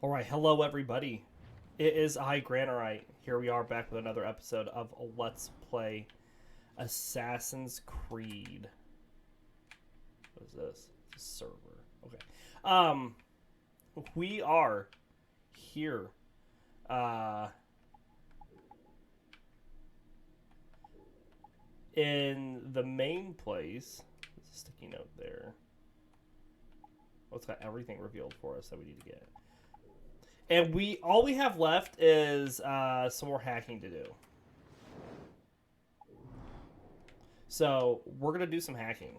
All right, hello everybody. It is I, Granarite. Here we are back with another episode of Let's Play Assassin's Creed. What is this? It's a server. Okay. Um, we are here. Uh, in the main place. There's a sticky note there. Well, it's got everything revealed for us that we need to get. And all we have left is some more hacking to do. So we're gonna do some hacking.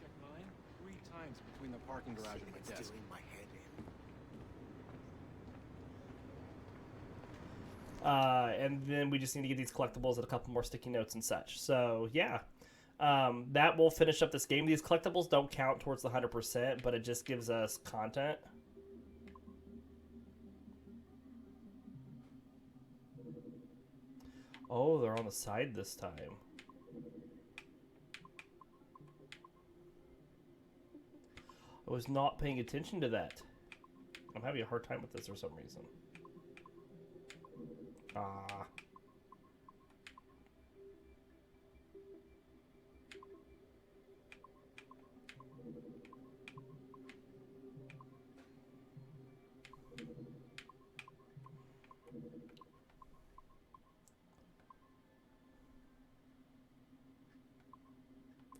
Check mine 3 times between the parking garage and my desk. My head in. And then we just need to get these collectibles and a couple more sticky notes and such. So yeah, that will finish up this game. These collectibles don't count towards the 100%, but it just gives us content. Oh, they're on the side this time. I was not paying attention to that. I'm having a hard time with this for some reason. Ah.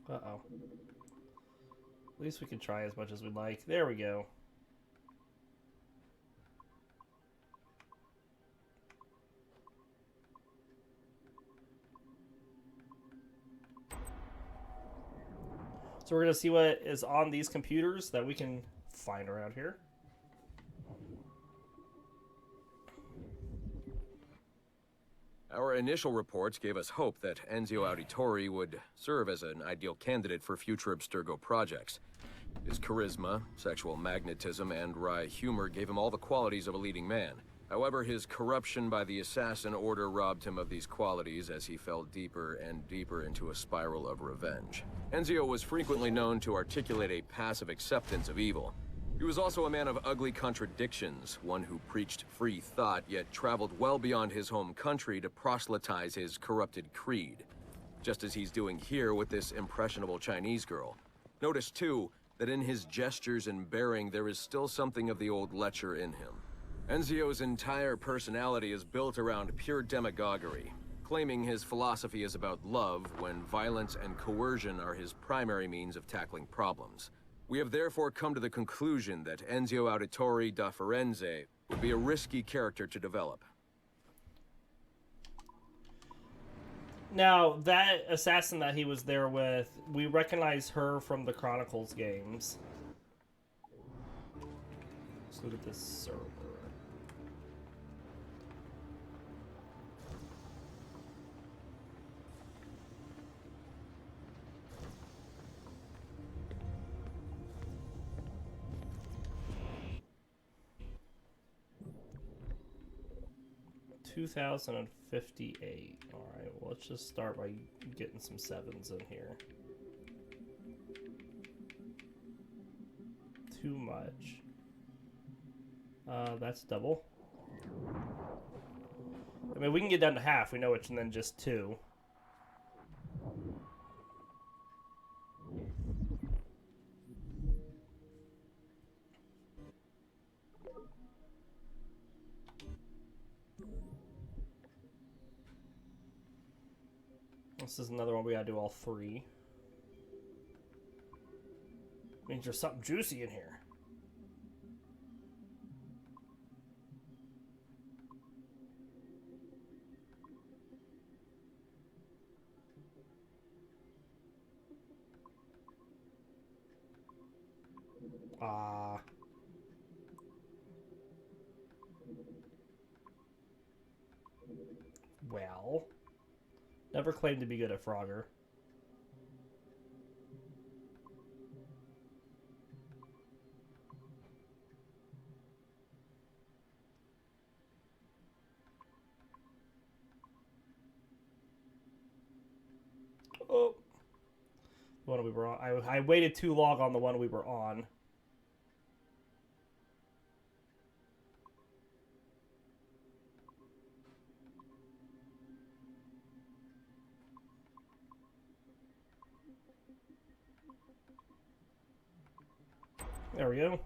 Uh-oh. At least we can try as much as we'd like. There we go. So we're going to see what is on these computers that we can find around here. Our initial reports gave us hope that Enzio Auditore would serve as an ideal candidate for future Abstergo projects. His charisma, sexual magnetism, and wry humor gave him all the qualities of a leading man. However, his corruption by the Assassin Order robbed him of these qualities as he fell deeper and deeper into a spiral of revenge. Enzio was frequently known to articulate a passive acceptance of evil. He was also a man of ugly contradictions, one who preached free thought, yet traveled well beyond his home country to proselytize his corrupted creed. Just as he's doing here with this impressionable Chinese girl. Notice, too, that in his gestures and bearing there is still something of the old lecher in him. Enzio's entire personality is built around pure demagoguery, claiming his philosophy is about love when violence and coercion are his primary means of tackling problems. We have therefore come to the conclusion that Enzio Auditore da Firenze would be a risky character to develop. Now, that assassin that he was there with, we recognize her from the Chronicles games. Let's look at this server. $2,058. Alright, well, let's just start by getting some sevens in here. Too much. That's double. I mean, we can get down to half. We know which, and then just two. This is another one we gotta do all three. Means there's something juicy in here. Ah. Well. Never claimed to be good at Frogger. Oh. The one we were on. I waited too long on the one we were on. There we go.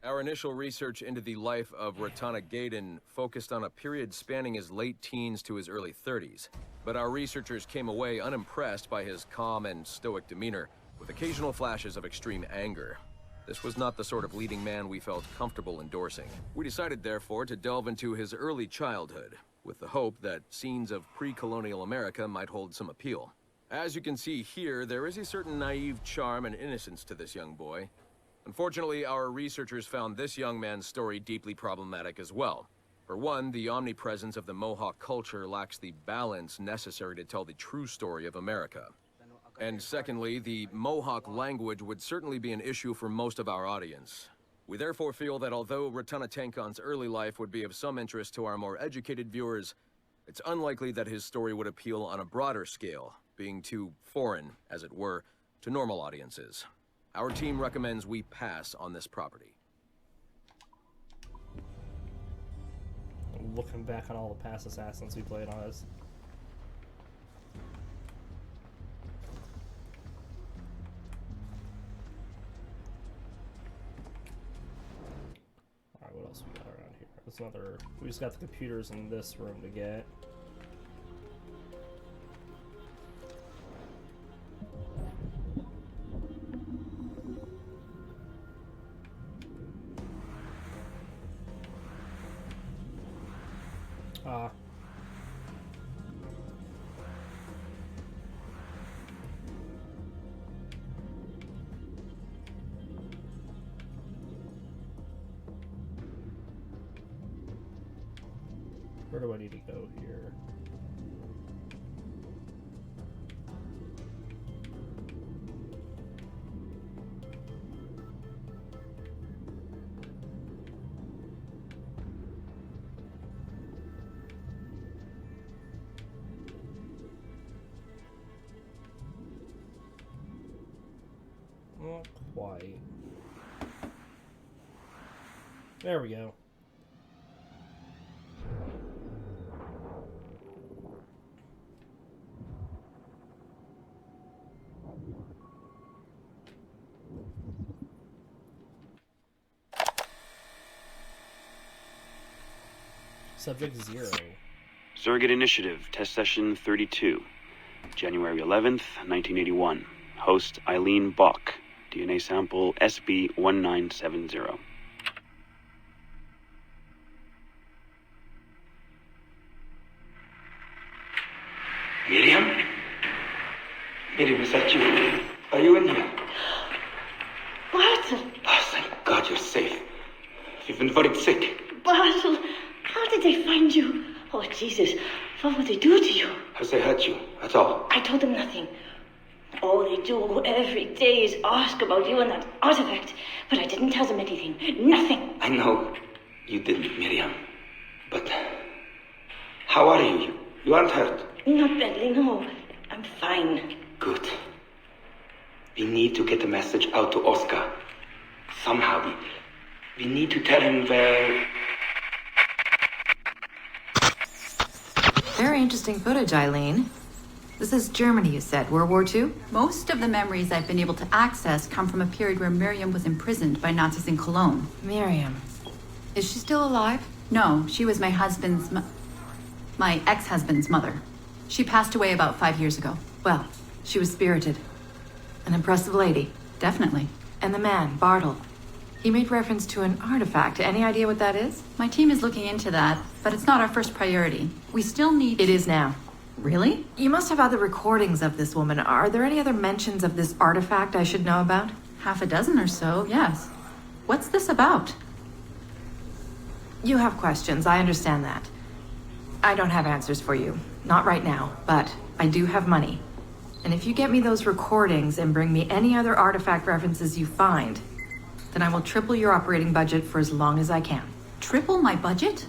Our initial research into the life of Ratana Gaiden focused on a period spanning his late teens to his early 30s. But our researchers came away unimpressed by his calm and stoic demeanor, with occasional flashes of extreme anger. This was not the sort of leading man we felt comfortable endorsing. We decided, therefore, to delve into his early childhood, with the hope that scenes of pre-colonial America might hold some appeal. As you can see here, there is a certain naive charm and innocence to this young boy. Unfortunately, our researchers found this young man's story deeply problematic as well. For one, the omnipresence of the Mohawk culture lacks the balance necessary to tell the true story of America. And secondly, the Mohawk language would certainly be an issue for most of our audience. We therefore feel that although Ratana Tenkon's early life would be of some interest to our more educated viewers, it's unlikely that his story would appeal on a broader scale, being too foreign, as it were, to normal audiences. Our team recommends we pass on this property. Looking back on all the past Assassins we played on us. Alright, what else we got around here? There's another... We just got the computers in this room to get. Where do I need to go here? Not quite. There we go. Subject 0. Surrogate Initiative, Test Session 32. January 11th, 1981. Host Eileen Bach. DNA sample SB1970. Miriam? Miriam, is that you? Are you in here? Bartle! Oh, thank God you're safe. You've been very sick. Bartle! How did they find you? Oh, Jesus. What would they do to you? Has they hurt you at all? I told them nothing. All they do every day is ask about you and that artifact. But I didn't tell them anything. Nothing. I know you didn't, Miriam. But how are you? You aren't hurt? Not badly, no. I'm fine. Good. We need to get the message out to Oscar. Somehow. We need to tell him where... Very interesting footage, Eileen. This is Germany, you said. World War II? Most of the memories I've been able to access come from a period where Miriam was imprisoned by Nazis in Cologne. Miriam. Is she still alive? No, she was my ex-husband's mother. She passed away about 5 years ago. Well, she was spirited. An impressive lady. Definitely. And the man, Bartle. He made reference to an artifact. Any idea what that is? My team is looking into that, but it's not our first priority. We still need... It is now. Really? You must have other recordings of this woman. Are there any other mentions of this artifact I should know about? Half a dozen or so, yes. What's this about? You have questions, I understand that. I don't have answers for you. Not right now, but I do have money. And if you get me those recordings and bring me any other artifact references you find, then I will triple your operating budget for as long as I can. Triple my budget?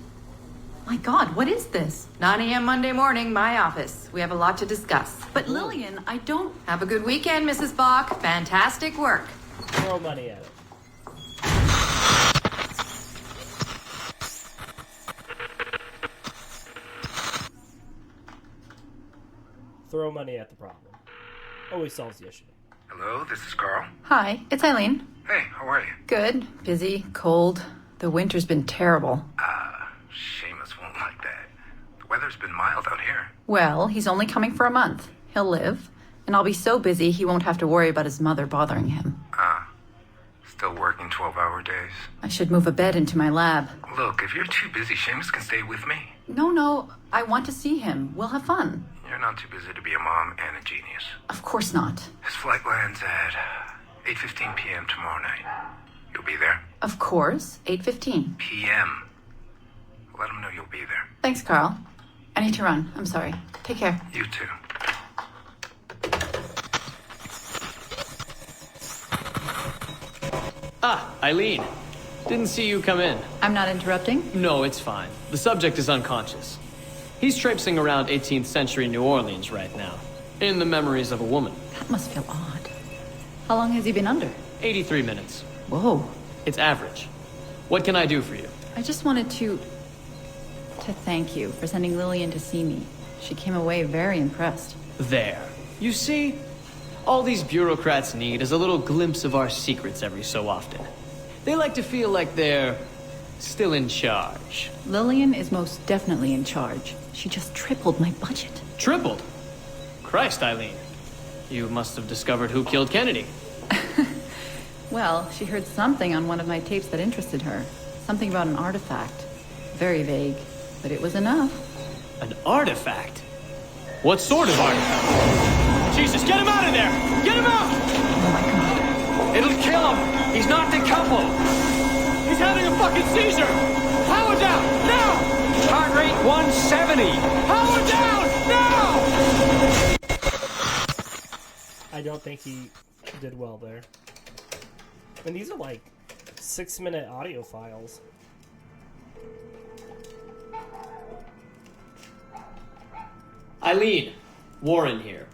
My God, what is this? 9 a.m. Monday morning, my office. We have a lot to discuss. But Lillian, I don't... Have a good weekend, Mrs. Bach. Fantastic work. Throw money at it. Throw money at the problem. Always solves the issue. Hello, this is Carl. Hi, it's Eileen. Hey, how are you? Good. Busy. Cold. The winter's been terrible. Seamus won't like that. The weather's been mild out here. Well, he's only coming for a month. He'll live. And I'll be so busy he won't have to worry about his mother bothering him. Still working 12-hour days. I should move a bed into my lab. Look, if you're too busy, Seamus can stay with me. No, I want to see him. We'll have fun. You're not too busy to be a mom and a genius. Of course not. His flight lands at 8:15 p.m. tomorrow night. You'll be there? Of course. 8:15. p.m. Let him know you'll be there. Thanks, Carl. I need to run. I'm sorry. Take care. You too. Ah, Eileen. Didn't see you come in. I'm not interrupting? No, it's fine. The subject is unconscious. He's traipsing around 18th century New Orleans right now, in the memories of a woman. That must feel odd. How long has he been under? 83 minutes. Whoa. It's average. What can I do for you? I just wanted to thank you for sending Lillian to see me. She came away very impressed. There. You see, all these bureaucrats need is a little glimpse of our secrets every so often. They like to feel like they're still in charge. Lillian is most definitely in charge. She just tripled my budget. Tripled? Christ, Eileen. You must have discovered who killed Kennedy. Well, she heard something on one of my tapes that interested her. Something about an artifact. Very vague, but it was enough. An artifact? What sort of artifact? Jesus, get him out of there! Get him out! Oh my god. It'll kill him! He's not decoupled! He's having a fucking seizure! Power down! Now! Heart rate 170! Power down! Now! I don't think he did well there. And these are like 6-minute audio files. Eileen, Warren here.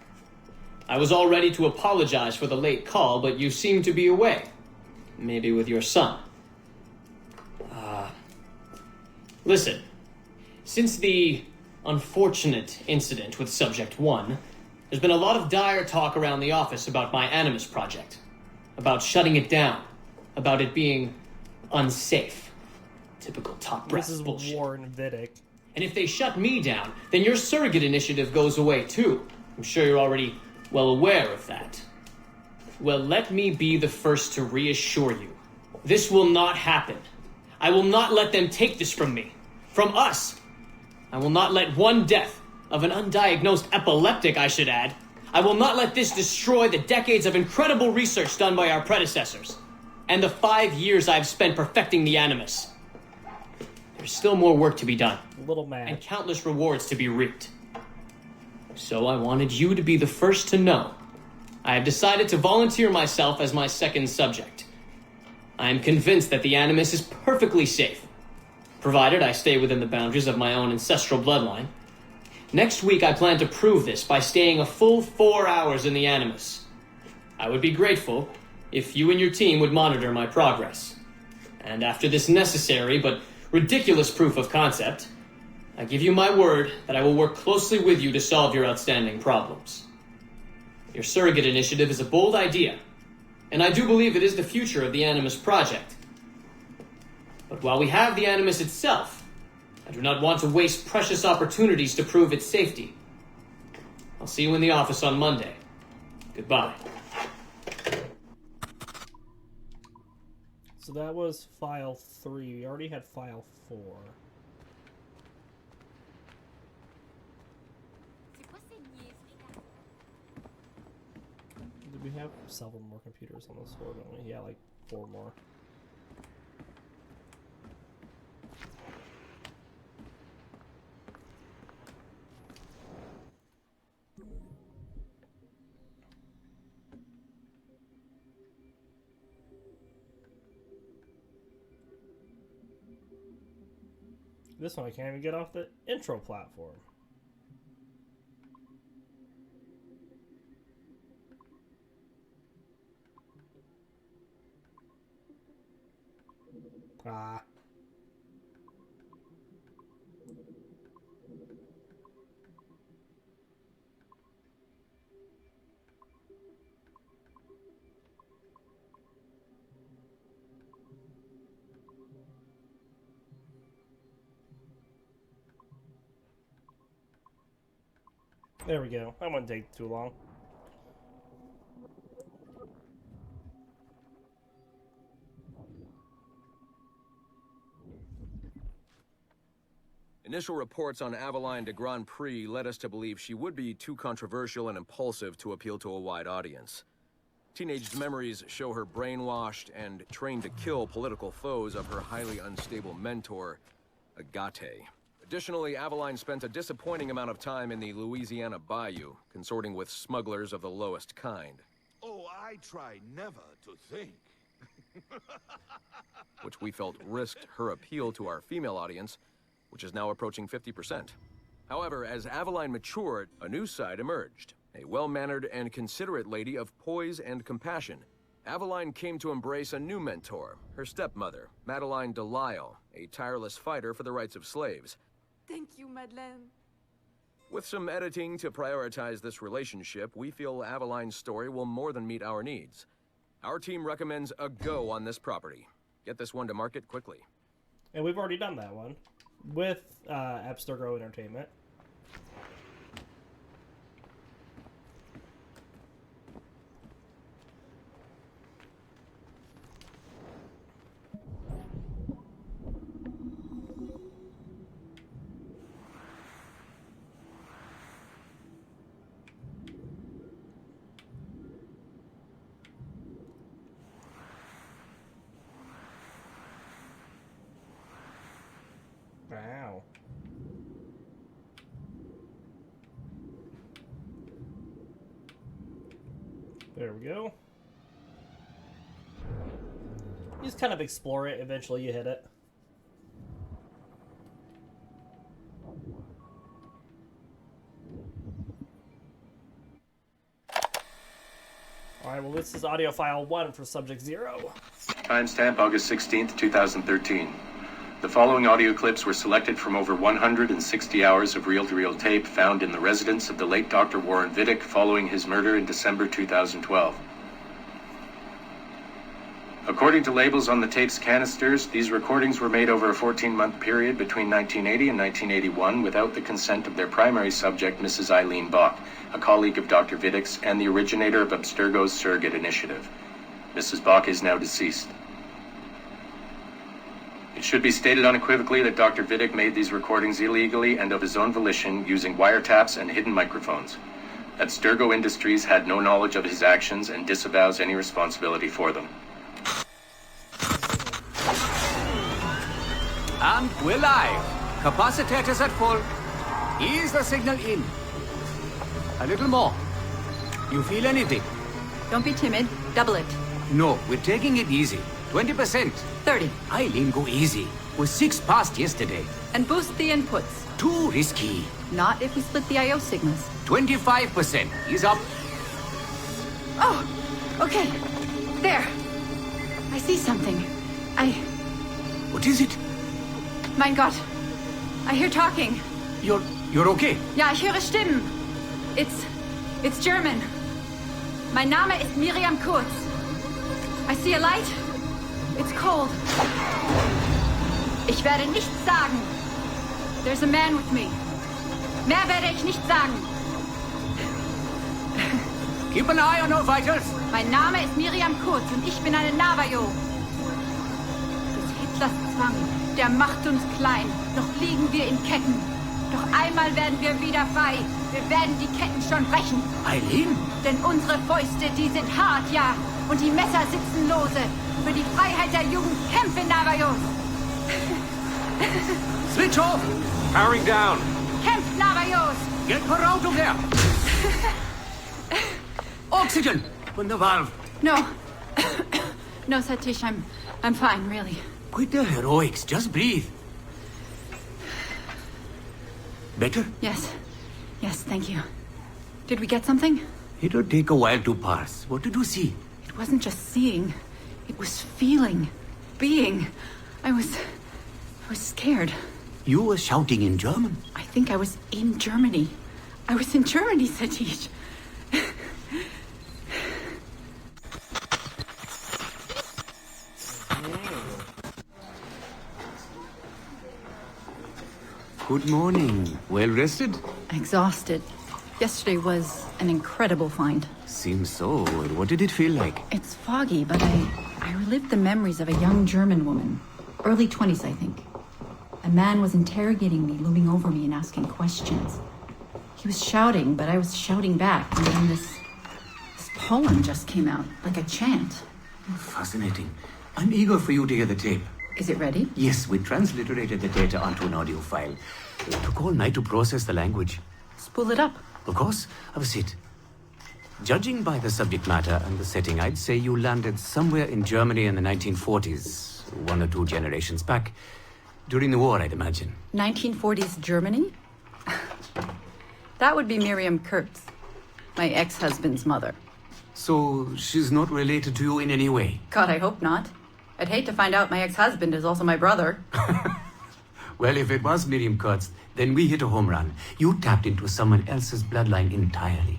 I was all ready to apologize for the late call, but you seem to be away. Maybe with your son. Listen. Since the unfortunate incident with Subject 1, there's been a lot of dire talk around the office about my Animus project. About shutting it down. About it being unsafe. Typical top brass This is bullshit. Warren Vidic. And if they shut me down, then your surrogate initiative goes away too. I'm sure you're already well aware of that. Well, let me be the first to reassure you. This will not happen. I will not let them take this from me. From us. I will not let one death, of an undiagnosed epileptic, I should add. I will not let this destroy the decades of incredible research done by our predecessors. And the 5 years I've spent perfecting the Animus. There's still more work to be done. A little mad. And countless rewards to be reaped. So I wanted you to be the first to know. I have decided to volunteer myself as my second subject. I am convinced that the Animus is perfectly safe, provided I stay within the boundaries of my own ancestral bloodline. Next week I plan to prove this by staying a full 4 hours in the Animus. I would be grateful if you and your team would monitor my progress. And after this necessary but ridiculous proof of concept, I give you my word that I will work closely with you to solve your outstanding problems. Your surrogate initiative is a bold idea, and I do believe it is the future of the Animus project. But while we have the Animus itself, I do not want to waste precious opportunities to prove its safety. I'll see you in the office on Monday. Goodbye. So that was file 3. We already had file 4. Did we have several more computers on this floor, don't we? Yeah, like 4 more. This one I can't even get off the intro platform. Ah. There we go. That wouldn't take too long. Initial reports on Aveline de Grand Prix led us to believe she would be too controversial and impulsive to appeal to a wide audience. Teenage memories show her brainwashed and trained to kill political foes of her highly unstable mentor, Agate. Additionally, Aveline spent a disappointing amount of time in the Louisiana Bayou, consorting with smugglers of the lowest kind. Oh, I try never to think. Which we felt risked her appeal to our female audience, which is now approaching 50%. However, as Aveline matured, a new side emerged. A well-mannered and considerate lady of poise and compassion. Aveline came to embrace a new mentor, her stepmother, Madeline Delisle, a tireless fighter for the rights of slaves. Thank you, Madeleine. With some editing to prioritize this relationship, we feel Aveline's story will more than meet our needs. Our team recommends a go on this property. Get this one to market quickly. And we've already done that one with Abstergo Entertainment. Wow. There we go. You just kind of explore it, eventually you hit it. Alright, well this is audio file 1 for Subject 0. Timestamp August 16th, 2013. The following audio clips were selected from over 160 hours of reel-to-reel tape found in the residence of the late Dr. Warren Vidic following his murder in December 2012. According to labels on the tape's canisters, these recordings were made over a 14-month period between 1980 and 1981 without the consent of their primary subject, Mrs. Eileen Bach, a colleague of Dr. Vidic's and the originator of Abstergo's surrogate initiative. Mrs. Bach is now deceased. It should be stated unequivocally that Dr. Vidic made these recordings illegally and of his own volition using wiretaps and hidden microphones. Abstergo Industries had no knowledge of his actions and disavows any responsibility for them. And we're live. Capacitors at full. Ease the signal in. A little more. You feel anything? Don't be timid. Double it. No, we're taking it easy. 20%. 30. Eileen, go easy. We're 6 past yesterday. And boost the inputs. Too risky. Not if we split the I/O signals. 25%. Ease up. Oh, okay. There. I see something. What is it? Mein Gott. I hear talking. You're okay? Ja, ich höre Stimmen. It's German. Mein Name ist Miriam Kurz. I see a light. It's cold. Ich werde nichts sagen. There's a man with me. Mehr werde ich nicht sagen. Keep an eye on our vitals. Mein Name ist Miriam Kurz und ich bin eine Navajo. Des Hitlers Zwang, der macht uns klein. Noch liegen wir in Ketten. Doch einmal werden wir wieder frei. Wir werden die Ketten schon brechen. Eileen? Denn unsere Fäuste, die sind hart, ja. Und die Messer sitzen lose. Für die Freiheit der Jugend kämpfen Navajos. Switch off. Powering down. Kämpft Navajos. Get her out of there. Oxygen from the valve. No. No, Satish, I'm fine, really. Quit the heroics. Just breathe. Better? Yes, thank you. Did we get something? It'll take a while to parse. What did you see? It wasn't just seeing. It was feeling. Being. I was scared. You were shouting in German? I think I was in Germany. I was in Germany, Satish. Good morning. Well rested? Exhausted. Yesterday was an incredible find. Seems so. What did it feel like? It's foggy, but I relived the memories of a young German woman. Early 20s, I think. A man was interrogating me, looming over me and asking questions. He was shouting, but I was shouting back, and then this poem just came out, like a chant. Fascinating. I'm eager for you to hear the tape. Is it ready? Yes, we transliterated the data onto an audio file. It took all night to process the language. Spool it up. Of course, have a seat. Judging by the subject matter and the setting, I'd say you landed somewhere in Germany in the 1940s, 1 or 2 generations back. During the war, I'd imagine. 1940s Germany? That would be Miriam Kurtz, my ex-husband's mother. So she's not related to you in any way? God, I hope not. I'd hate to find out my ex-husband is also my brother. Well, if it was Miriam Kurtz, then we hit a home run. You tapped into someone else's bloodline entirely.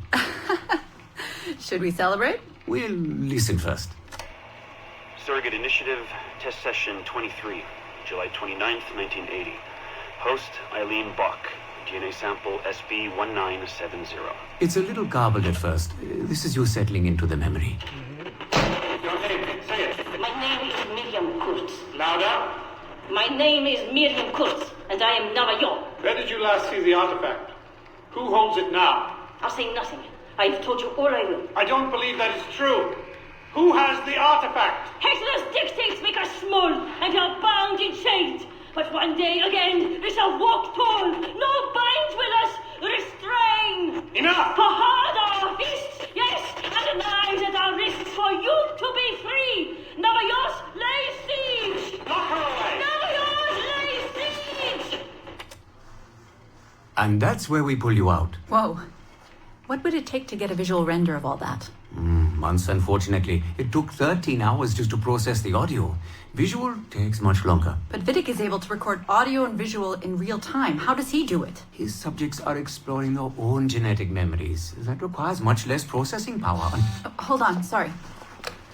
Should we celebrate? We'll listen first. Surrogate Initiative, Test Session 23, July 29th, 1980. Host, Eileen Bach. DNA sample SB1970. It's a little garbled at first. This is you settling into the memory. Your name, say it. My name is Miriam Kurtz. Louder. My name is Miriam Kurtz, and I am Navajo. Where did you last see the artifact? Who holds it now? I'll say nothing. I've told you all I will. I don't believe that is true. Who has the artifact? Hitler's dictates make us small, and are bound in chains. But one day again, we shall walk tall. No binds will us restrain. Enough! For hard our fists, yes, and knives at our wrists for you to be free. Navajos lay siege. Knock her away. Navajos lay siege. And that's where we pull you out. Whoa. What would it take to get a visual render of all that? Months, unfortunately. It took 13 hours just to process the audio. Visual takes much longer. But Vidic is able to record audio and visual in real time. How does he do it? His subjects are exploring their own genetic memories. That requires much less processing power. Hold on, sorry.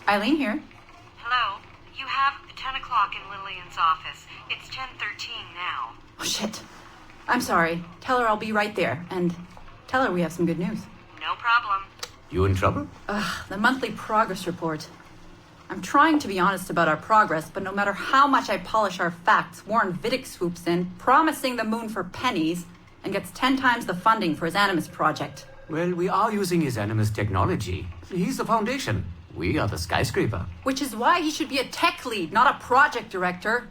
Eileen here. Hello. You have 10 o'clock in Lillian's office. It's 10:13 now. Oh, shit. I'm sorry. Tell her I'll be right there. And tell her we have some good news. No problem. You in trouble? The monthly progress report. I'm trying to be honest about our progress, but no matter how much I polish our facts, Warren Vidic swoops in, promising the moon for pennies, and gets 10 times the funding for his Animus project. Well, we are using his Animus technology. He's the foundation. We are the skyscraper. Which is why he should be a tech lead, not a project director.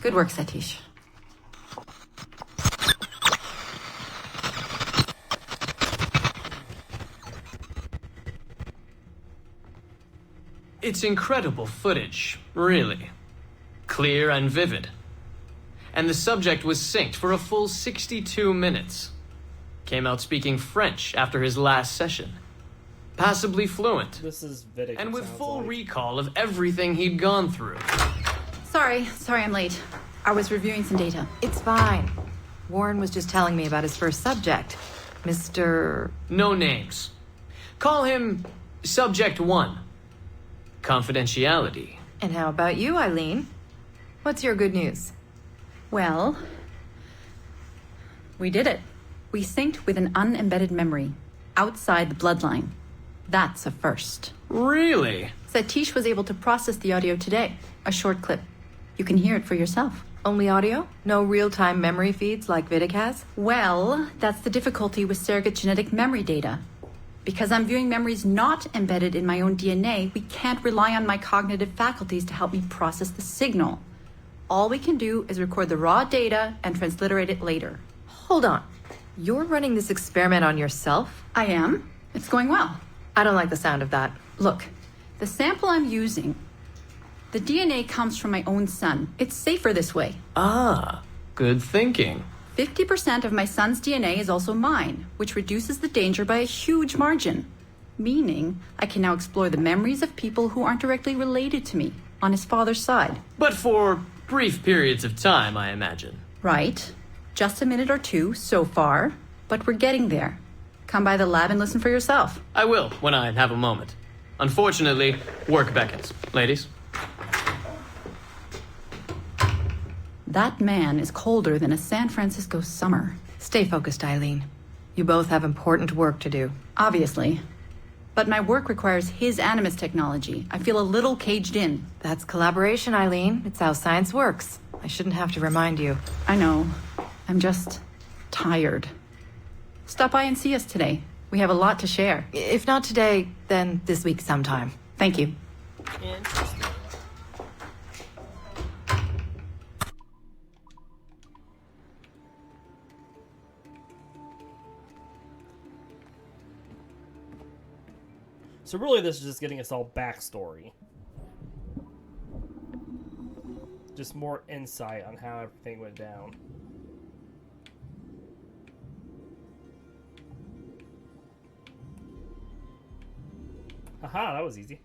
Good work, Satish. It's incredible footage, really. Clear and vivid. And the subject was synced for a full 62 minutes. Came out speaking French after his last session. Passably fluent. This is Vidic. And with full recall of everything he'd gone through. Sorry I'm late. I was reviewing some data. It's fine. Warren was just telling me about his first subject, Mr. No names. Call him Subject 1. Confidentiality. And how about you, Eileen? What's your good news? Well, we did it. We synced with an unembedded memory outside the bloodline. That's a first. Really? Satish was able to process the audio today. A short clip. You can hear it for yourself. Only audio? No real-time memory feeds like Vidic has? Well, that's the difficulty with surrogate genetic memory data. Because I'm viewing memories not embedded in my own DNA, we can't rely on my cognitive faculties to help me process the signal. All we can do is record the raw data and transliterate it later. Hold on. You're running this experiment on yourself? I am. It's going well. I don't like the sound of that. Look, the sample I'm using, the DNA comes from my own son. It's safer this way. Ah, good thinking. 50% of my son's DNA is also mine, which reduces the danger by a huge margin. Meaning, I can now explore the memories of people who aren't directly related to me on his father's side. But for brief periods of time, I imagine. Right. Just a minute or two so far, but we're getting there. Come by the lab and listen for yourself. I will, when I have a moment. Unfortunately, work beckons. Ladies? That man is colder than a San Francisco summer. Stay focused, Eileen. You both have important work to do. Obviously. But my work requires his Animus technology. I feel a little caged in. That's collaboration, Eileen. It's how science works. I shouldn't have to remind you. I know. I'm just tired. Stop by and see us today. We have a lot to share. If not today, then this week sometime. Thank you. Interesting. So really this is just getting us all backstory. Just more insight on how everything went down. Aha, that was easy.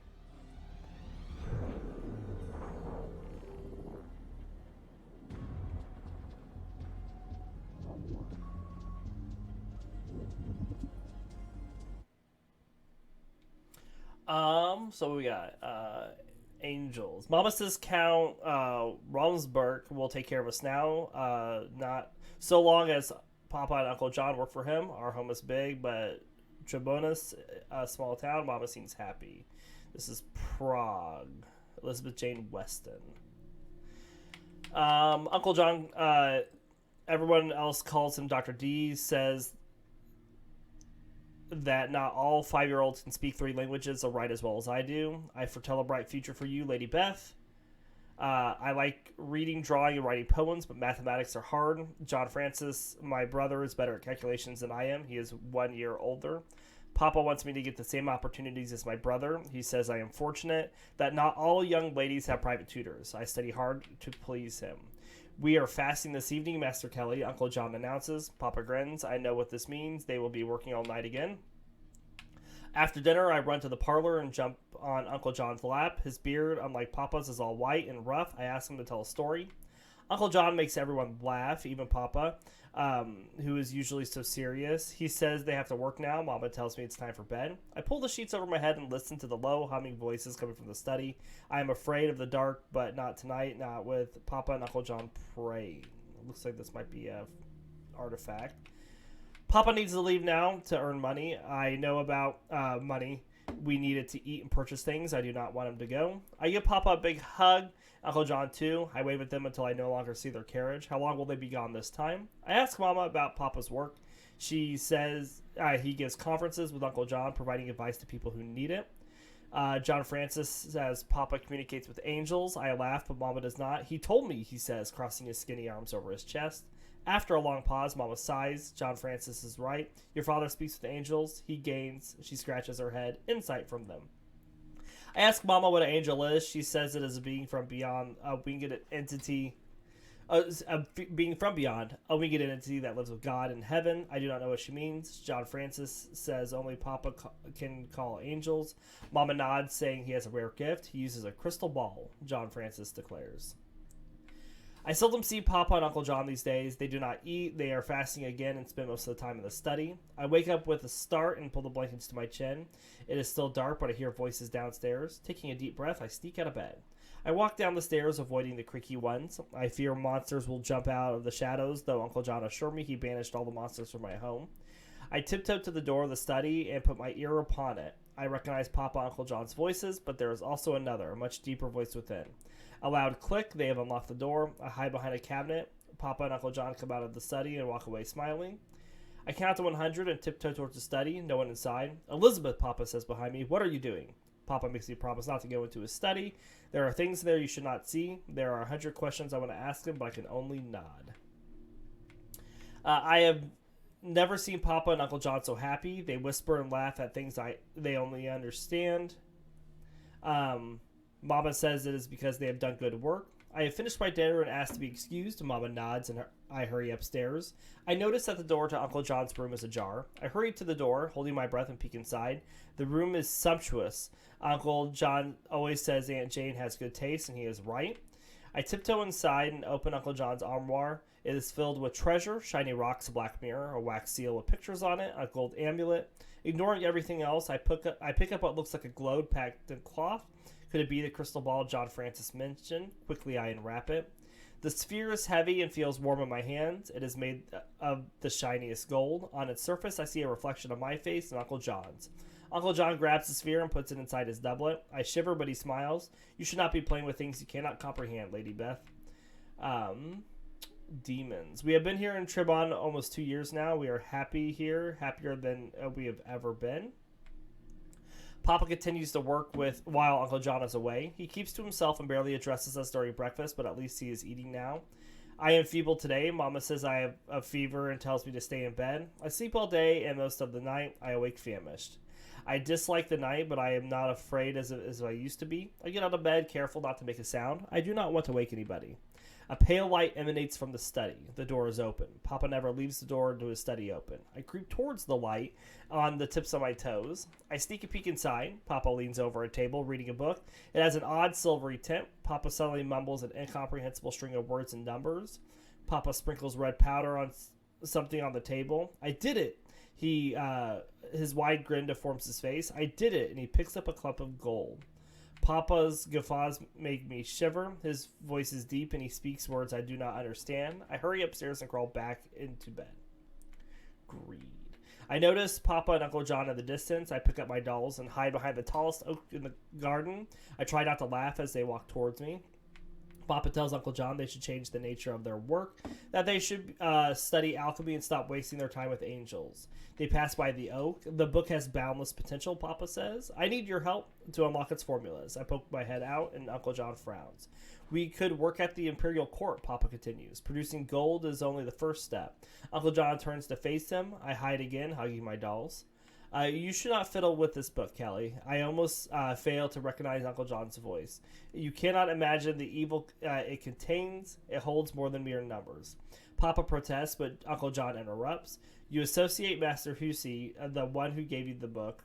So we got Angels. Mama says Count Romsberg will take care of us now. Not so long as Papa and Uncle John work for him. Our home is big, but Trebonus, a small town. Mama seems happy. This is Prague. Elizabeth Jane Weston. Uncle John, everyone else calls him Dr. D, says that not all 5-year-olds can speak 3 languages or write as well as I do. I foretell a bright future for you, Lady Beth. I like reading, drawing, and writing poems, but mathematics are hard. John Francis, my brother, is better at calculations than I am. He is 1 year older. Papa wants me to get the same opportunities as my brother. He says I am fortunate that not all young ladies have private tutors. I study hard to please him. We are fasting this evening, Master Kelly, Uncle John announces. Papa grins. I know what this means. They will be working all night again. After dinner, I run to the parlor and jump on Uncle John's lap. His beard, unlike Papa's, is all white and rough. I ask him to tell a story. Uncle John makes everyone laugh, even Papa, who is usually so serious. He says they have to work now. Mama tells me it's time for bed. I pull the sheets over my head and listen to the low, humming voices coming from the study. I am afraid of the dark, but not tonight, not with Papa and Uncle John praying. It looks like this might be a artifact. Papa needs to leave now to earn money. I know about money. We need it to eat and purchase things. I do not want him to go. I give Papa a big hug. Uncle John, too. I wave at them until I no longer see their carriage. How long will they be gone this time? I ask Mama about Papa's work. She says he gives conferences with Uncle John, providing advice to people who need it. John Francis says Papa communicates with angels. I laugh, but Mama does not. He told me, he says, crossing his skinny arms over his chest. After a long pause, Mama sighs. John Francis is right. Your father speaks with angels. He gains. She scratches her head. Insight from them. I ask Mama what an angel is. She says it is a being from beyond, a winged entity. Being from beyond, a winged entity that lives with God in heaven. I do not know what she means. John Francis says only Papa can call angels. Mama nods, saying he has a rare gift. He uses a crystal ball, John Francis declares. I seldom see Papa and Uncle John these days. They do not eat. They are fasting again and spend most of the time in the study. I wake up with a start and pull the blankets to my chin. It is still dark, but I hear voices downstairs. Taking a deep breath, I sneak out of bed. I walk down the stairs, avoiding the creaky ones. I fear monsters will jump out of the shadows, though Uncle John assured me he banished all the monsters from my home. I tiptoe to the door of the study and put my ear upon it. I recognize Papa and Uncle John's voices, but there is also another, a much deeper voice within. A loud click, they have unlocked the door. I hide behind a cabinet. Papa and Uncle John come out of the study and walk away smiling. I count to 100 and tiptoe towards the study. No one inside. Elizabeth, Papa says behind me. What are you doing? Papa makes me promise not to go into his study. There are things there you should not see. There are 100 questions I want to ask him, but I can only nod. I have never seen Papa and Uncle John so happy. They whisper and laugh at things they only understand. Mama says it is because they have done good work. I have finished my dinner and asked to be excused. Mama nods and I hurry upstairs. I notice that the door to Uncle John's room is ajar. I hurry to the door, holding my breath and peek inside. The room is sumptuous. Uncle John always says Aunt Jane has good taste, and he is right. I tiptoe inside and open Uncle John's armoire. It is filled with treasure, shiny rocks, a black mirror, a wax seal with pictures on it, a gold amulet. Ignoring everything else, I pick up what looks like a globe packed in cloth. Could it be the crystal ball John Francis mentioned? Quickly, I unwrap it. The sphere is heavy and feels warm in my hands. It is made of the shiniest gold. On its surface, I see a reflection of my face and Uncle John's. Uncle John grabs the sphere and puts it inside his doublet. I shiver, but he smiles. You should not be playing with things you cannot comprehend, Lady Beth. Demons. We have been here in Tribon almost 2 years now. We are happy here, happier than we have ever been. Papa continues to work while Uncle John is away. He keeps to himself and barely addresses us during breakfast, but at least he is eating now. I am feeble today. Mama says I have a fever and tells me to stay in bed. I sleep all day and most of the night. I awake famished. I dislike the night, but I am not afraid as I used to be. I get out of bed, careful not to make a sound. I do not want to wake anybody. A pale light emanates from the study. The door is open. Papa never leaves the door to his study open. I creep towards the light on the tips of my toes. I sneak a peek inside. Papa leans over a table, reading a book. It has an odd silvery tint. Papa suddenly mumbles an incomprehensible string of words and numbers. Papa sprinkles red powder on something on the table. I did it! His wide grin deforms his face. I did it! And he picks up a clump of gold. Papa's guffaws make me shiver. His voice is deep and he speaks words I do not understand. I hurry upstairs and crawl back into bed. Greed. I notice Papa and Uncle John in the distance. I pick up my dolls and hide behind the tallest oak in the garden. I try not to laugh as they walk towards me. Papa tells Uncle John they should change the nature of their work, that they should study alchemy and stop wasting their time with angels. They pass by the oak. The book has boundless potential, Papa says. I need your help to unlock its formulas. I poke my head out and Uncle John frowns. We could work at the Imperial Court, Papa continues. Producing gold is only the first step. Uncle John turns to face him. I hide again, hugging my dolls. You should not fiddle with this book, Kelly. I almost fail to recognize Uncle John's voice. You cannot imagine the evil it contains. It holds more than mere numbers. Papa protests, but Uncle John interrupts. You associate Master Hussey, the one who gave you the book,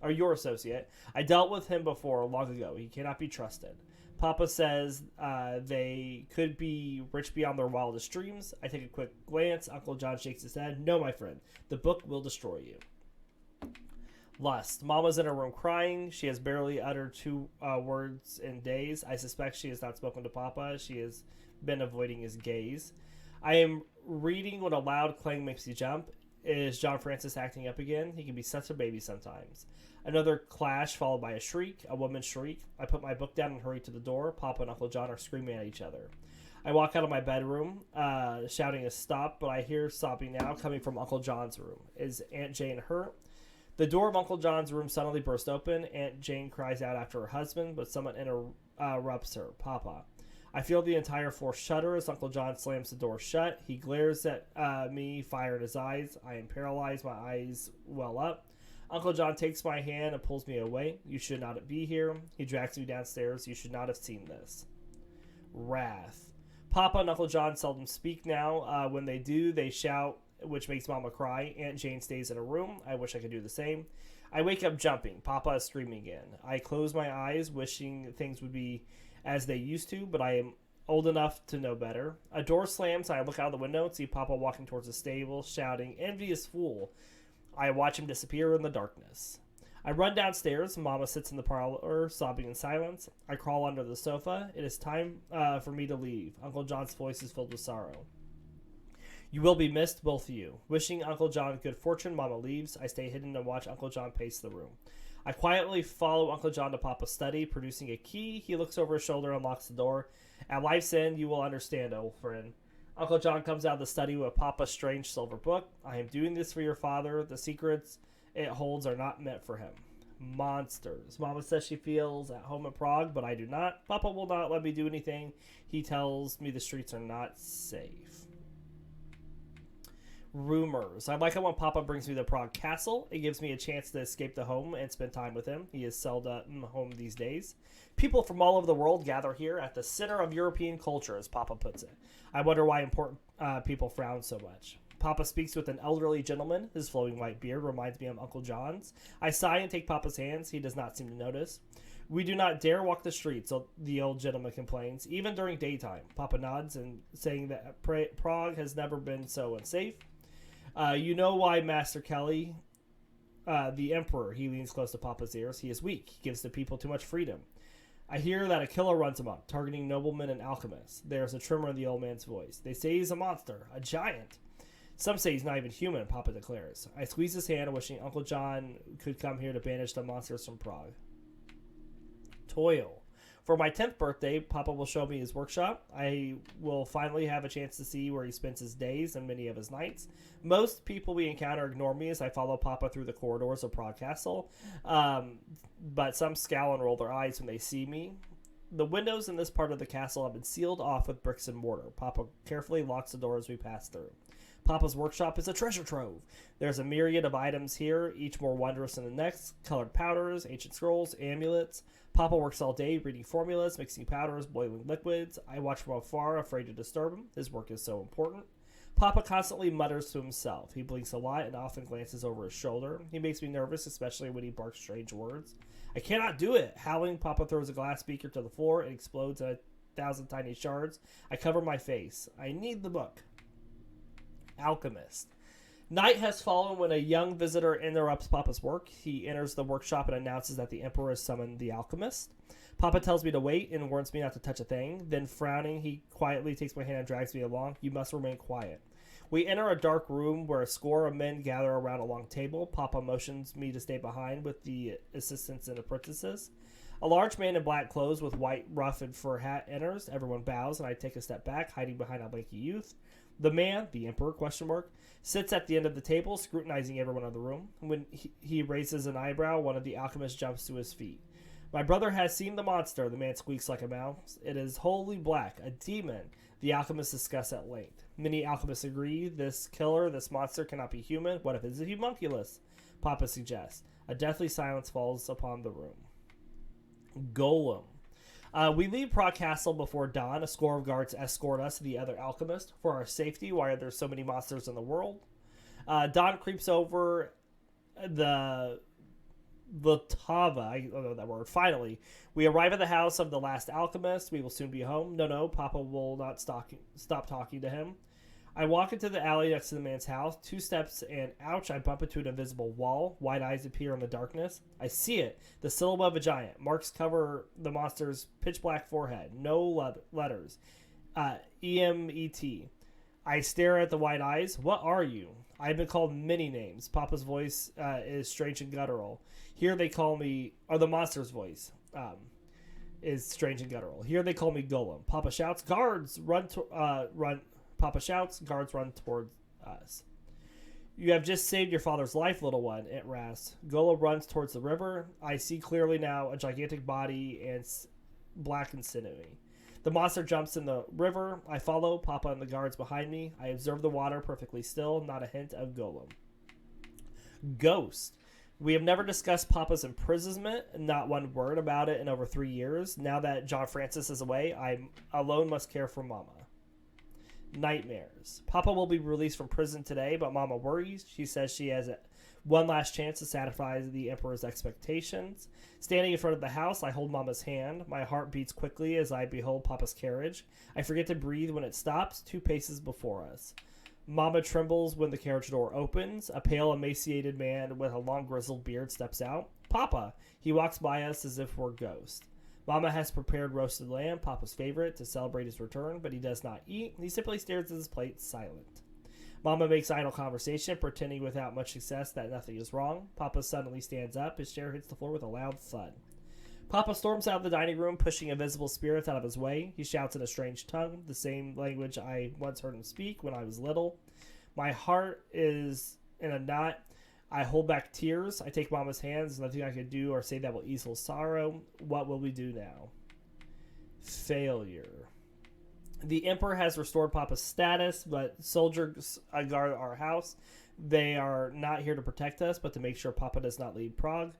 or your associate. I dealt with him before, long ago. He cannot be trusted. Papa says they could be rich beyond their wildest dreams. I take a quick glance. Uncle John shakes his head. No, my friend. The book will destroy you. Lust. Mama's in her room crying. She has barely uttered 2 words in days. I suspect she has not spoken to Papa. She has been avoiding his gaze. I am reading when a loud clang makes you jump. Is John Francis acting up again? He can be such a baby sometimes. Another clash followed by a shriek, a woman's shriek. I put my book down and hurry to the door. Papa and Uncle John are screaming at each other. I walk out of my bedroom, shouting a stop, but I hear sobbing now coming from Uncle John's room. Is Aunt Jane hurt? The door of Uncle John's room suddenly bursts open. Aunt Jane cries out after her husband, but someone interrupts her. Papa. I feel the entire floor shudder as Uncle John slams the door shut. He glares at me, fire in his eyes. I am paralyzed. My eyes well up. Uncle John takes my hand and pulls me away. You should not be here. He drags me downstairs. You should not have seen this. Wrath. Papa and Uncle John seldom speak now. When they do, they shout, which makes Mama cry. Aunt Jane stays in her room. I wish I could do the same. I wake up jumping. Papa is screaming again. I close my eyes, wishing things would be as they used to, but I am old enough to know better. A door slams, and I look out the window and see Papa walking towards the stable, shouting, "Envious fool." I watch him disappear in the darkness. I run downstairs. Mama sits in the parlor, sobbing in silence. I crawl under the sofa. It is time for me to leave. Uncle John's voice is filled with sorrow. You will be missed, both of you. Wishing Uncle John good fortune, Mama leaves. I stay hidden and watch Uncle John pace the room. I quietly follow Uncle John to Papa's study, producing a key. He looks over his shoulder and locks the door. At life's end, you will understand, old friend. Uncle John comes out of the study with Papa's strange silver book. I am doing this for your father. The secrets it holds are not meant for him. Monsters. Mama says she feels at home in Prague, but I do not. Papa will not let me do anything. He tells me the streets are not safe. Rumors. I like it when Papa brings me to Prague Castle. It gives me a chance to escape the home and spend time with him. He is seldom home these days. People from all over the world gather here at the center of European culture, as Papa puts it. I wonder why important people frown so much. Papa speaks with an elderly gentleman. His flowing white beard reminds me of Uncle John's. I sigh and take Papa's hands. He does not seem to notice. We do not dare walk the streets, so the old gentleman complains, even during daytime. Papa nods and saying that Prague has never been so unsafe. You know why Master Kelly, the Emperor, he leans close to Papa's ears. He is weak. He gives the people too much freedom. I hear that a killer runs amok, targeting noblemen and alchemists. There's a tremor in the old man's voice. They say he's a monster, a giant. Some say he's not even human, Papa declares. I squeeze his hand, wishing Uncle John could come here to banish the monsters from Prague. Toil. For my 10th birthday, Papa will show me his workshop. I will finally have a chance to see where he spends his days and many of his nights. Most people we encounter ignore me as I follow Papa through the corridors of Prague Castle, but some scowl and roll their eyes when they see me. The windows in this part of the castle have been sealed off with bricks and mortar. Papa carefully locks the door as we pass through. Papa's workshop is a treasure trove. There's a myriad of items here, each more wondrous than the next. Colored powders, ancient scrolls, amulets. Papa works all day reading formulas, mixing powders, boiling liquids. I watch from afar, afraid to disturb him. His work is so important. Papa constantly mutters to himself. He blinks a lot and often glances over his shoulder. He makes me nervous, especially when he barks strange words. I cannot do it. Howling, Papa throws a glass beaker to the floor. It explodes in 1,000 tiny shards. I cover my face. I need the book. Alchemist. Night has fallen when a young visitor interrupts Papa's work. He enters the workshop and announces that the Emperor has summoned the alchemist. Papa tells me to wait and warns me not to touch a thing. Then, frowning, he quietly takes my hand and drags me along. You must remain quiet. We enter a dark room where a score of men gather around a long table. Papa motions me to stay behind with the assistants and apprentices. A large man in black clothes with white ruff and fur hat enters. Everyone bows, and I take a step back, hiding behind a lanky youth. The man, the Emperor, sits at the end of the table, scrutinizing everyone in the room. When he raises an eyebrow, one of the alchemists jumps to his feet. My brother has seen the monster, the man squeaks like a mouse. It is wholly black, a demon, the alchemists discuss at length. Many alchemists agree, this killer, this monster cannot be human. What if it's a homunculus? Papa suggests. A deathly silence falls upon the room. Golem. We leave Prague Castle before dawn. A score of guards escort us to the other alchemist for our safety. Why are there so many monsters in the world? Dawn creeps over the Tava. I don't know that word. Finally, we arrive at the house of the last alchemist. We will soon be home. No, Papa will not stop talking to him. I walk into the alley next to the man's house. 2 steps and ouch, I bump into an invisible wall. Wide eyes appear in the darkness. I see it. The silhouette of a giant. Marks cover the monster's pitch black forehead. No letters. E-M-E-T. I stare at the wide eyes. What are you? I've been called many names. Papa's voice is strange and guttural. Here they call me... Or the monster's voice is strange and guttural. Here they call me Golem. Papa shouts, guards, run. Papa shouts, guards run towards us. You have just saved your father's life, little one, it rasps. Golem runs towards the river. I see clearly now a gigantic body and black and sinewy. The monster jumps in the river. I follow, Papa and the guards behind me. I observe the water perfectly still, not a hint of Golem. Ghost. We have never discussed Papa's imprisonment, not one word about it in over 3 years. Now that John Francis is away, I alone must care for Mama. Nightmares. Papa will be released from prison today, but Mama worries. She says she has one last chance to satisfy the Emperor's expectations. Standing in front of the house, I hold Mama's hand. My heart beats quickly as I behold Papa's carriage. I forget to breathe when it stops, 2 paces before us. Mama trembles when the carriage door opens. A pale, emaciated man with a long grizzled beard steps out. Papa! He walks by us as if we're ghosts. Mama has prepared roasted lamb, Papa's favorite, to celebrate his return, but he does not eat. He simply stares at his plate, silent. Mama makes idle conversation, pretending without much success that nothing is wrong. Papa suddenly stands up. His chair hits the floor with a loud thud. Papa storms out of the dining room, pushing invisible spirits out of his way. He shouts in a strange tongue, the same language I once heard him speak when I was little. My heart is in a knot. I hold back tears. I take Mama's hands. Nothing I can do or say that will ease her sorrow. What will we do now? Failure. The Emperor has restored Papa's status, but soldiers guard our house. They are not here to protect us, but to make sure Papa does not leave Prague.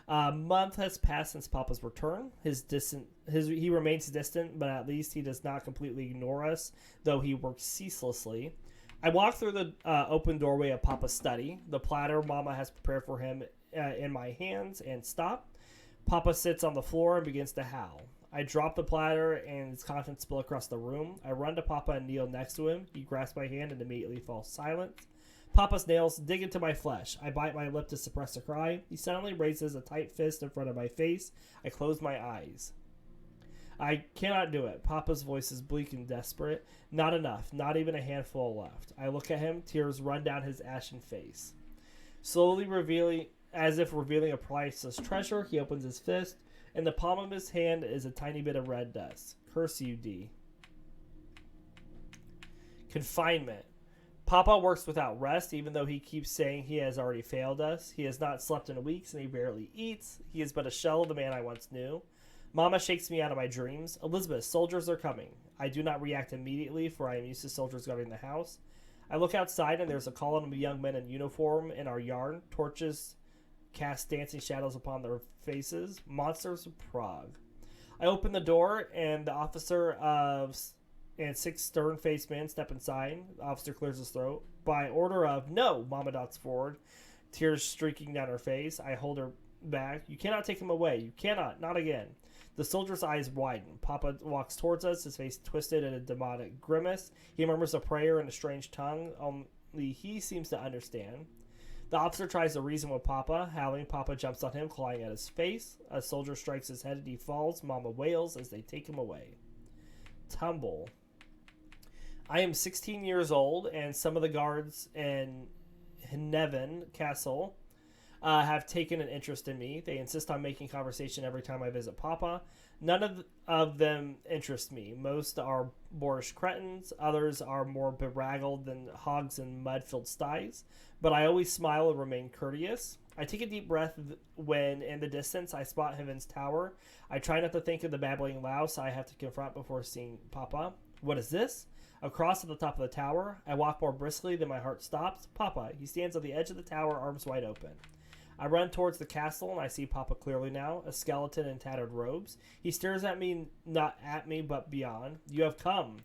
A month has passed since Papa's return. He remains distant, but at least he does not completely ignore us, though he works ceaselessly. I walk through the open doorway of Papa's study. The platter Mama has prepared for him in my hands and stop. Papa sits on the floor and begins to howl. I drop the platter and its contents spill across the room. I run to Papa and kneel next to him. He grasps my hand and immediately falls silent. Papa's nails dig into my flesh. I bite my lip to suppress a cry. He suddenly raises a tight fist in front of my face. I close my eyes. I cannot do it. Papa's voice is bleak and desperate. Not enough. Not even a handful left. I look at him. Tears run down his ashen face. Slowly revealing, as if revealing a priceless treasure, he opens his fist. In the palm of his hand is a tiny bit of red dust. Curse you, D. Confinement. Papa works without rest, even though he keeps saying he has already failed us. He has not slept in weeks, and he barely eats. He is but a shell of the man I once knew. Mama shakes me out of my dreams. Elizabeth, soldiers are coming. I do not react immediately, for I am used to soldiers guarding the house. I look outside, and there's a column of young men in uniform in our yard. Torches cast dancing shadows upon their faces. Monsters of Prague. I open the door, and the officer and 6 stern-faced men step inside. The officer clears his throat. By order of, no, Mama dots forward, tears streaking down her face. I hold her back. You cannot take him away. You cannot. Not again. The soldier's eyes widen. Papa walks towards us, his face twisted in a demonic grimace. He murmurs a prayer in a strange tongue. Only he seems to understand. The officer tries to reason with Papa. Howling, Papa jumps on him, clawing at his face. A soldier strikes his head and he falls. Mama wails as they take him away. Tumble. I am 16 years old, and some of the guards in Neven Castle have taken an interest in me. They insist on making conversation every time I visit Papa. None of them interest me. Most are boorish cretins. Others are more bedraggled than hogs in mud-filled sties. But I always smile and remain courteous. I take a deep breath when, in the distance, I spot Heaven's Tower. I try not to think of the babbling louse I have to confront before seeing Papa. What is this? Across at the top of the tower, I walk more briskly than my heart stops. Papa, he stands at the edge of the tower, arms wide open. I run towards the castle, and I see Papa clearly now, a skeleton in tattered robes. He stares at me, not at me, but beyond. You have come.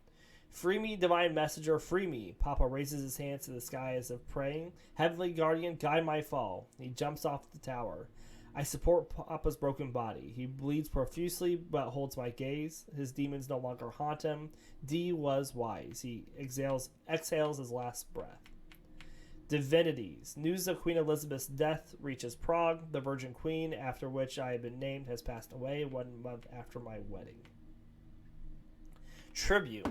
Free me, divine messenger, free me. Papa raises his hands to the sky as if praying. Heavenly guardian, guide my fall. He jumps off the tower. I support Papa's broken body. He bleeds profusely, but holds my gaze. His demons no longer haunt him. D was wise. He exhales his last breath. Divinities. News of Queen Elizabeth's death reaches Prague. The Virgin Queen, after which I have been named, has passed away 1 month after my wedding. Tribute.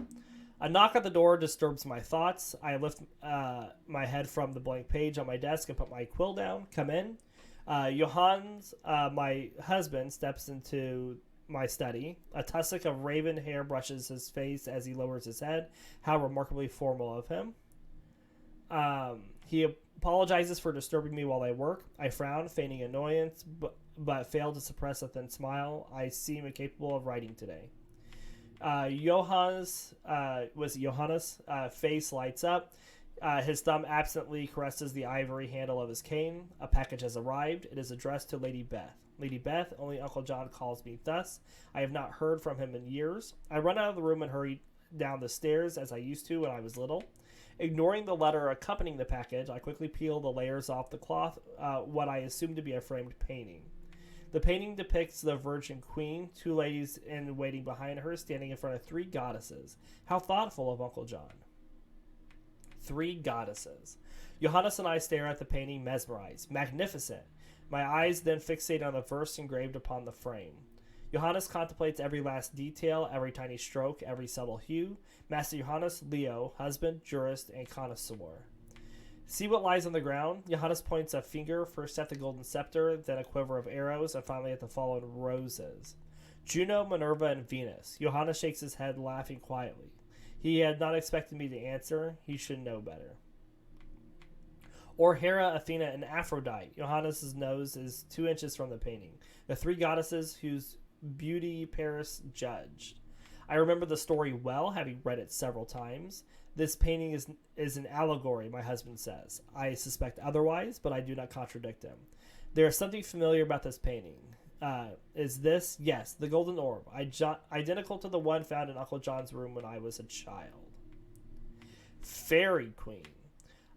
A knock at the door disturbs my thoughts. I lift my head from the blank page on my desk and put my quill down. Come in. Johannes, my husband, steps into my study. A tussock of raven hair brushes his face as he lowers his head. How remarkably formal of him. He apologizes for disturbing me while I work. I frown, feigning annoyance, but fail to suppress a thin smile. I seem incapable of writing today. Johannes' face lights up. His thumb absently caresses the ivory handle of his cane. A package has arrived. It is addressed to Lady Beth. Lady Beth, only Uncle John calls me thus. I have not heard from him in years. I run out of the room and hurry down the stairs as I used to when I was little. Ignoring the letter accompanying the package, I quickly peel the layers off the cloth, what I assume to be a framed painting. The painting depicts the Virgin Queen, 2 ladies in waiting behind her, standing in front of 3 goddesses. How thoughtful of Uncle John. 3 goddesses. Johannes and I stare at the painting, mesmerized. Magnificent. My eyes then fixate on the verse engraved upon the frame. Johannes contemplates every last detail, every tiny stroke, every subtle hue. Master Johannes, Leo, husband, jurist, and connoisseur. See what lies on the ground? Johannes points a finger, first at the golden scepter, then a quiver of arrows, and finally at the fallen roses. Juno, Minerva, and Venus. Johannes shakes his head, laughing quietly. He had not expected me to answer. He should know better. Or Hera, Athena, and Aphrodite. Johannes' nose is 2 inches from the painting. The 3 goddesses whose beauty Paris judged. I remember the story well, having read it several times. This painting is an allegory, my husband says. I suspect otherwise, but I do not contradict him. There is something familiar about this painting. Is this? Yes, the golden orb. Identical to the one found in Uncle John's room when I was a child. Fairy Queen.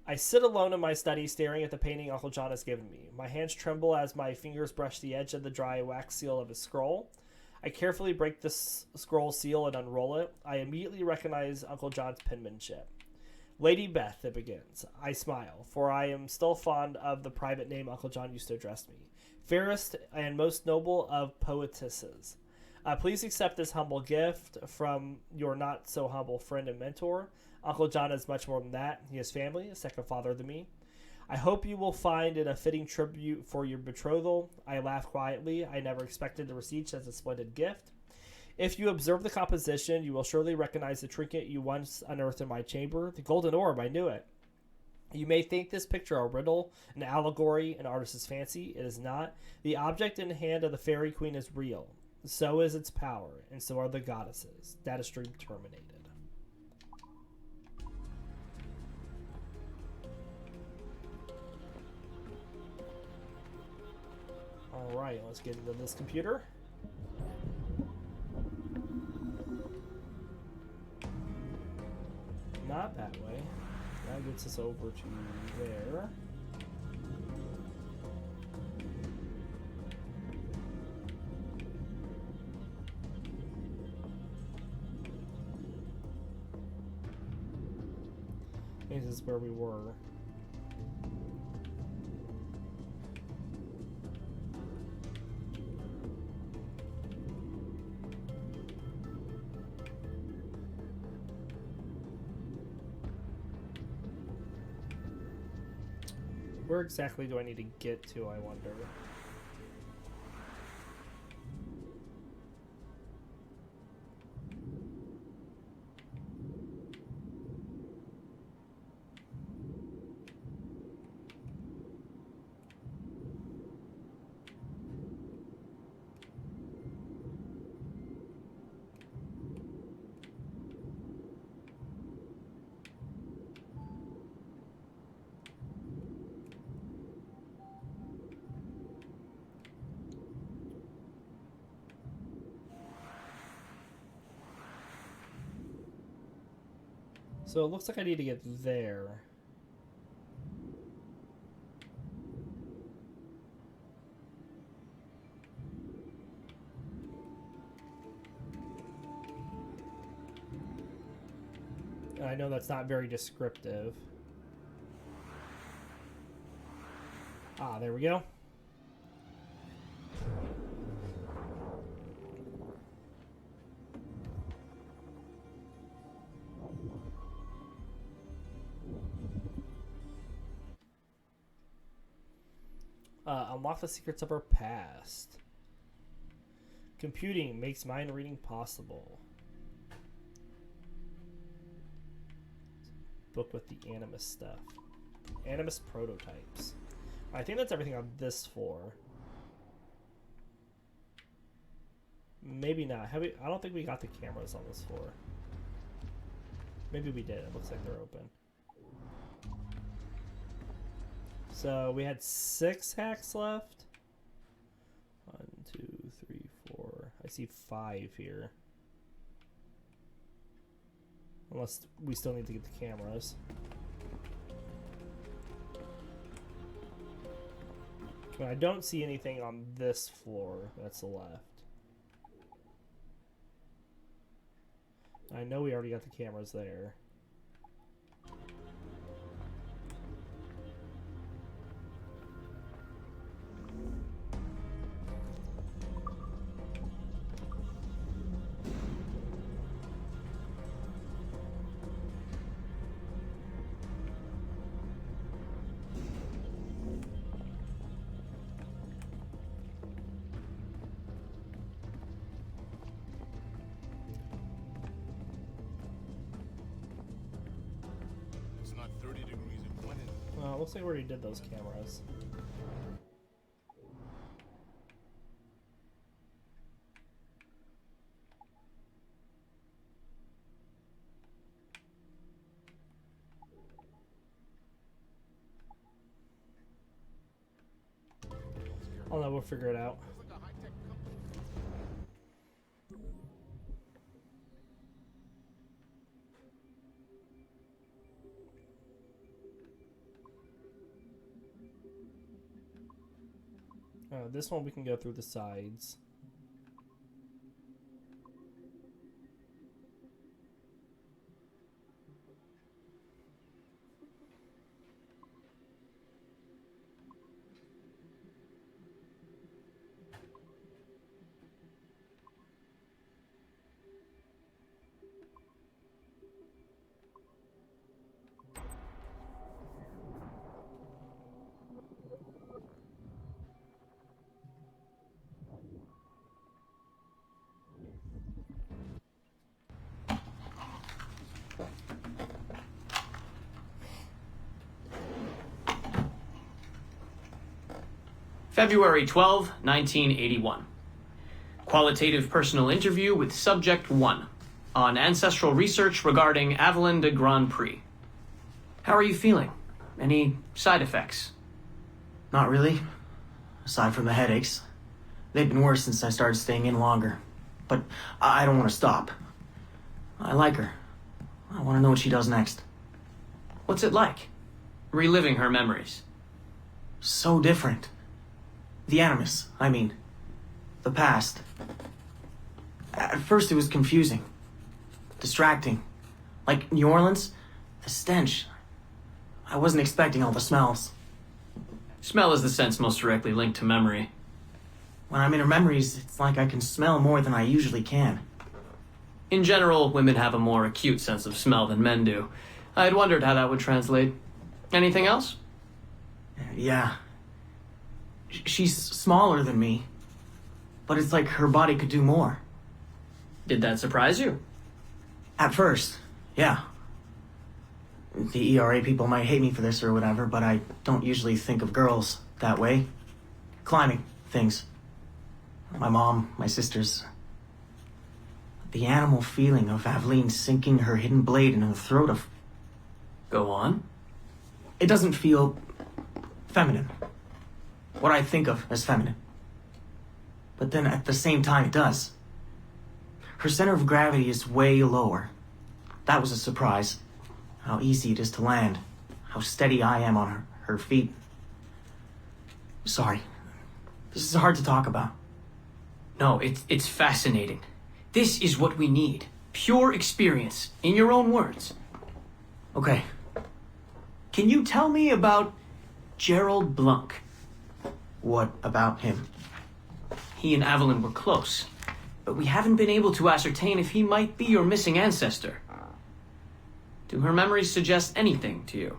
I sit alone in my study staring at the painting Uncle John has given me. My hands tremble as my fingers brush the edge of the dry wax seal of his scroll. I carefully break the scroll seal and unroll it. I immediately recognize Uncle John's penmanship. Lady Beth, it begins. I smile, for I am still fond of the private name Uncle John used to address me. Fairest and most noble of poetesses. Please accept this humble gift from your not-so-humble friend and mentor. Uncle John is much more than that. He is family, a second father to me. I hope you will find it a fitting tribute for your betrothal. I laugh quietly. I never expected to receive such a splendid gift. If you observe the composition, you will surely recognize the trinket you once unearthed in my chamber. The golden orb, I knew it. You may think this picture a riddle, an allegory, an artist's fancy. It is not. The object in the hand of the fairy queen is real. So is its power, and so are the goddesses. Data stream terminated. Alright, let's get into this computer. Not that way. That gets us over to there. This is where we were. Where exactly do I need to get to, I wonder? So it looks like I need to get there. I know that's not very descriptive. Ah, there we go. Unlock the secrets of our past. Computing makes mind reading possible. Book with the Animus stuff. Animus prototypes. I think that's everything on this floor. Maybe not. Have we? I don't think we got the cameras on this floor. Maybe we did. It looks like they're open. So we had 6 hacks left. 1, 2, 3, 4. I see 5 here. Unless we still need to get the cameras. But I don't see anything on this floor that's left. I know we already got the cameras there. Looks like we already did those cameras. Oh no, we'll figure it out. This one we can go through the sides. February 12, 1981. Qualitative personal interview with Subject 1 on ancestral research regarding Avalon de Grand Prix. How are you feeling? Any side effects? Not really. Aside from the headaches. They've been worse since I started staying in longer. But I don't want to stop. I like her. I want to know what she does next. What's it like? Reliving her memories. So different. The Animus, I mean. The past. At first it was confusing. Distracting. Like New Orleans, the stench. I wasn't expecting all the smells. Smell is the sense most directly linked to memory. When I'm in her memories, it's like I can smell more than I usually can. In general, women have a more acute sense of smell than men do. I had wondered how that would translate. Anything else? Yeah. She's smaller than me, but it's like her body could do more. Did that surprise you? At first, yeah. The ERA people might hate me for this or whatever, but I don't usually think of girls that way. Climbing things. My mom, my sisters. The animal feeling of Aveline sinking her hidden blade into the throat of... Go on. It doesn't feel feminine. What I think of as feminine. But then at the same time it does. Her center of gravity is way lower. That was a surprise. How easy it is to land. How steady I am on her feet. Sorry. This is hard to talk about. No, it's fascinating. This is what we need. Pure experience, in your own words. Okay. Can you tell me about Gerald Blanc? What about him? He and Avalon were close, but we haven't been able to ascertain if he might be your missing ancestor. Do her memories suggest anything to you?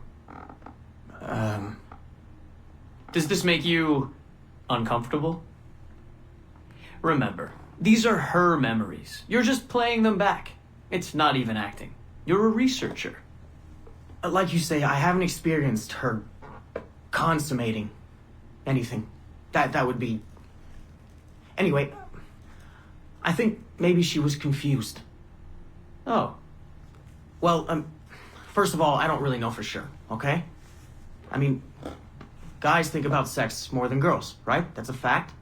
Does this make you uncomfortable? Remember, these are her memories. You're just playing them back. It's not even acting. You're a researcher. Like you say, I haven't experienced her consummating anything. That would be... Anyway, I think maybe she was confused. Oh. Well, first of all, I don't really know for sure, okay? I mean, guys think about sex more than girls, right? That's a fact.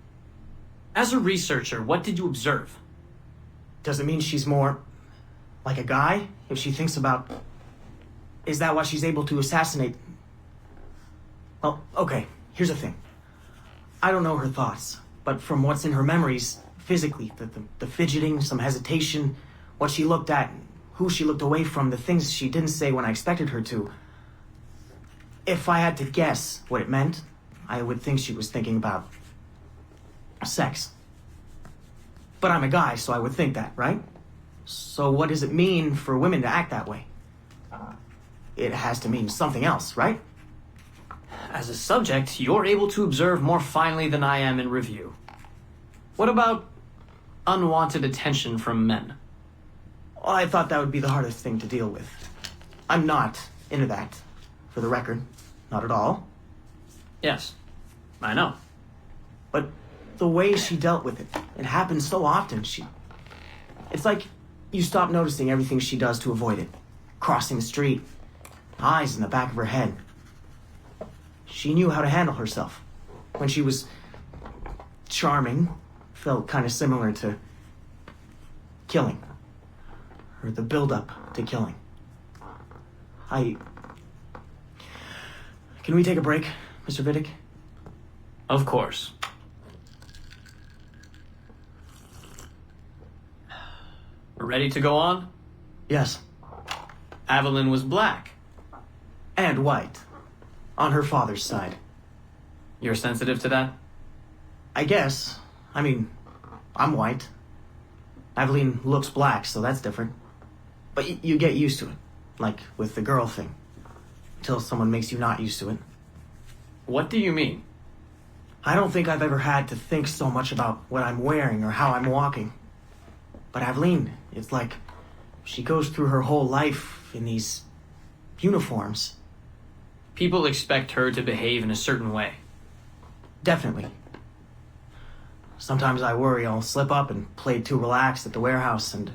As a researcher, what did you observe? Does it mean she's more like a guy if she thinks about... Is that why she's able to assassinate? Well, okay, here's the thing. I don't know her thoughts, but from what's in her memories, physically, the fidgeting, some hesitation, what she looked at, who she looked away from, the things she didn't say when I expected her to. If I had to guess what it meant, I would think she was thinking about sex. But I'm a guy, so I would think that, right? So what does it mean for women to act that way? It has to mean something else, right? As a subject, you're able to observe more finely than I am in review. What about unwanted attention from men? Well, I thought that would be the hardest thing to deal with. I'm not into that, for the record. Not at all. Yes, I know. But the way she dealt with it, it happens so often. It's like you stop noticing everything she does to avoid it. Crossing the street, eyes in the back of her head. She knew how to handle herself. When she was charming, felt kind of similar to killing. Or the build-up to killing. Can we take a break, Mr. Vidic? Of course. We're ready to go on? Yes. Avalon was black. And white. On her father's side. You're sensitive to that? I guess. I mean, I'm white. Aveline looks black, so that's different. But you get used to it. Like with the girl thing. Until someone makes you not used to it. What do you mean? I don't think I've ever had to think so much about what I'm wearing or how I'm walking. But Aveline, it's like she goes through her whole life in these uniforms. People expect her to behave in a certain way. Definitely. Sometimes I worry I'll slip up and play too relaxed at the warehouse and,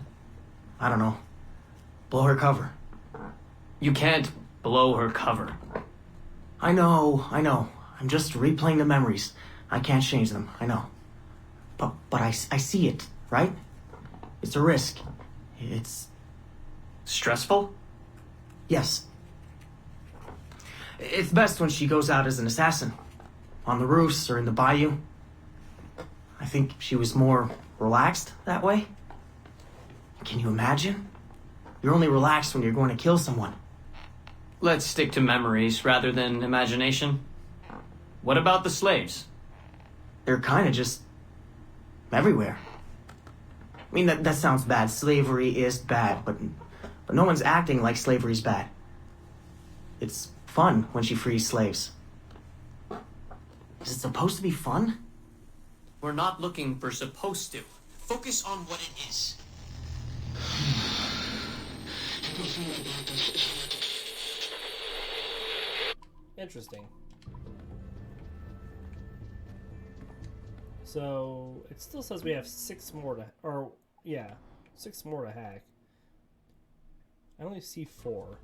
I don't know, blow her cover. You can't blow her cover. I know. I'm just replaying the memories. I can't change them, I know. But I see it, right? It's a risk. It's... Stressful? Yes. It's best when she goes out as an assassin. On the roofs or in the bayou. I think she was more relaxed that way. Can you imagine? You're only relaxed when you're going to kill someone. Let's stick to memories rather than imagination. What about the slaves? They're kind of just... everywhere. I mean, that sounds bad. Slavery is bad, but no one's acting like slavery's bad. It's fun when she frees slaves. Is it supposed to be fun? We're not looking for supposed to. Focus on what it is. Interesting. So it still says we have 6 more to, or yeah, 6 more to hack. I only see 4.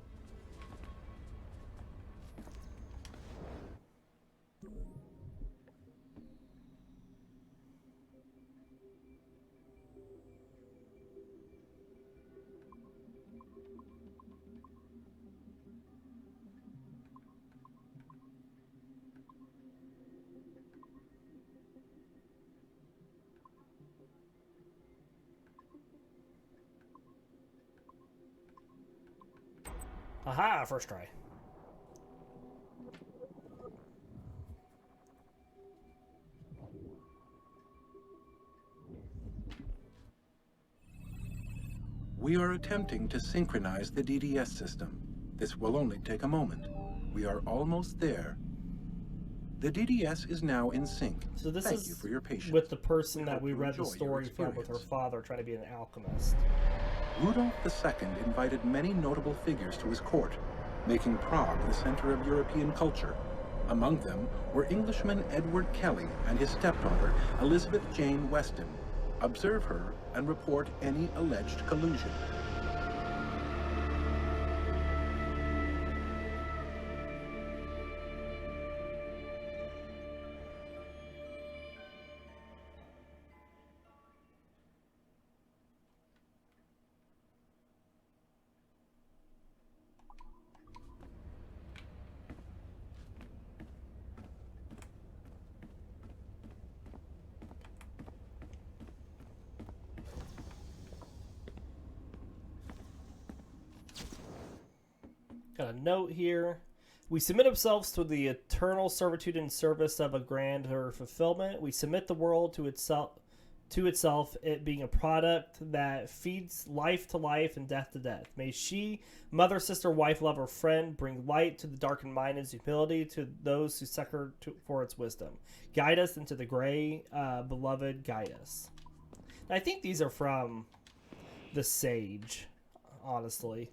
Aha, first try. We are attempting to synchronize the DDS system. This will only take a moment. We are almost there. The DDS is now in sync. So this Thank is you for your patience. with the person that hope we you read the enjoy your story from with her experience. father trying to be an alchemist. Rudolf II invited many notable figures to his court, making Prague the center of European culture. Among them were Englishman Edward Kelly and his stepdaughter, Elizabeth Jane Weston. Observe her and report any alleged collusion. Got a note here. We submit ourselves to the eternal servitude and service of a grander fulfillment. We submit the world to itself, it being a product that feeds life to life and death to death. May she, mother, sister, wife, lover, friend, bring light to the darkened mind and humility to those who succor for its wisdom. Guide us into the gray, beloved, guide us. I think these are from the Sage, honestly.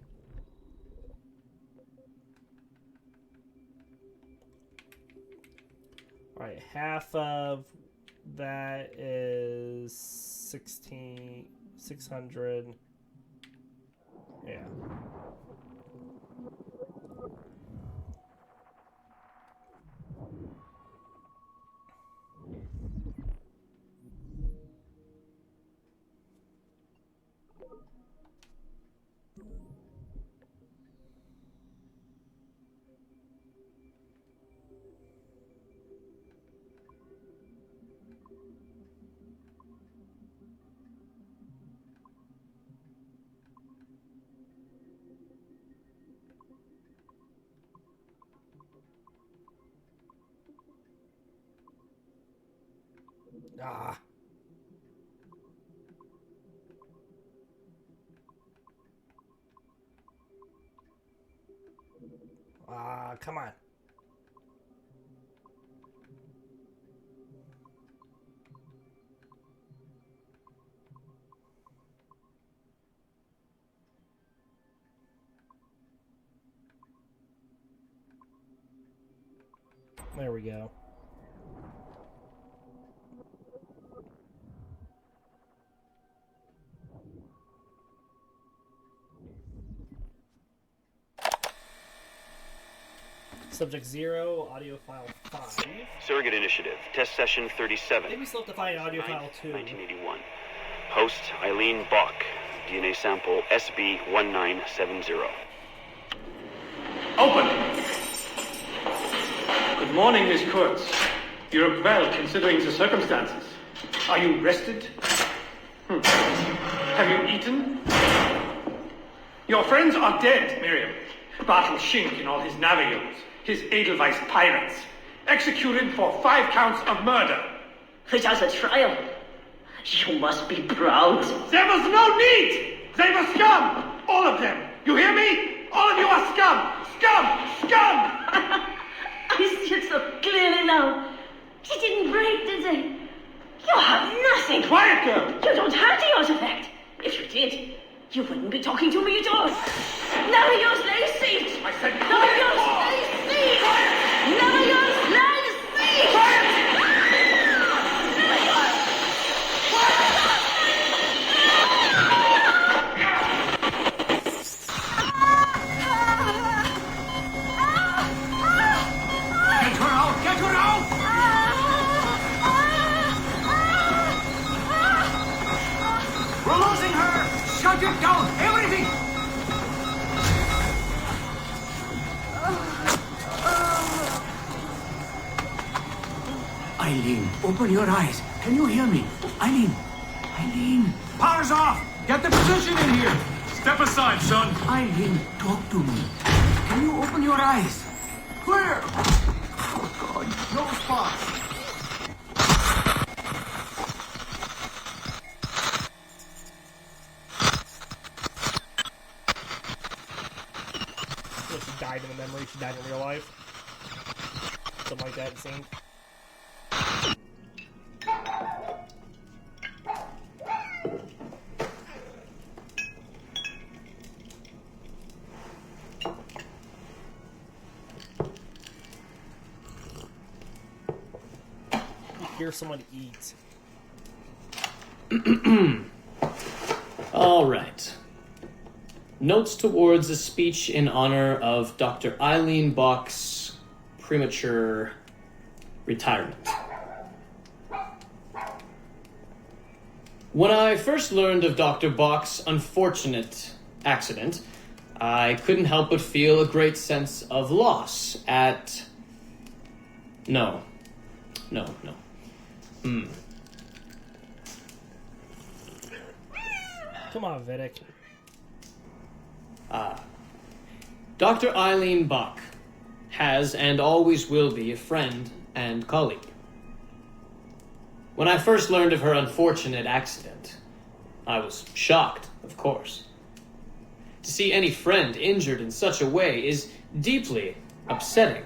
Alright, half of that is 600. Yeah. Ah. Ah, come on. There we go. Subject 0, audio file 5. Surrogate Initiative, test session 37. Maybe we still have to find audio file 2. 1981. Host Eileen Bach. DNA sample SB1970. Open! Good morning, Miss Kurtz. You look well considering the circumstances. Are you rested? Have you eaten? Your friends are dead, Miriam. Bartle Shink and all his Navajos, his Edelweiss pirates, executed for 5 counts of murder. Without a trial. You must be proud. There was no need! They were scum! All of them! You hear me? All of you are scum! Scum! Scum! I see it so clearly now. He didn't break, did they? You have nothing. Quiet, girl! You don't have the artifact. If you did, you wouldn't be talking to me at all. Never use lay seat. I said never use lay seat. Never use lay seat. Quiet! We're losing her! Shut it down! Everything! Eileen, open your eyes. Can you hear me? Eileen! Eileen! Power's off! Get the position in here! Step aside, son! Eileen, talk to me. Can you open your eyes? Clear! Oh, God. No spots! She died in the memory, she died in real life. Something like that, it seemed. Hear someone eat. All right. Notes towards a speech in honor of Dr. Eileen Bach's premature retirement. When I first learned of Dr. Bach's unfortunate accident, I couldn't help but feel a great sense of loss at... No. Come on, Vidic. Dr. Eileen Bach has and always will be a friend and colleague. When I first learned of her unfortunate accident, I was shocked, of course. To see any friend injured in such a way is deeply upsetting.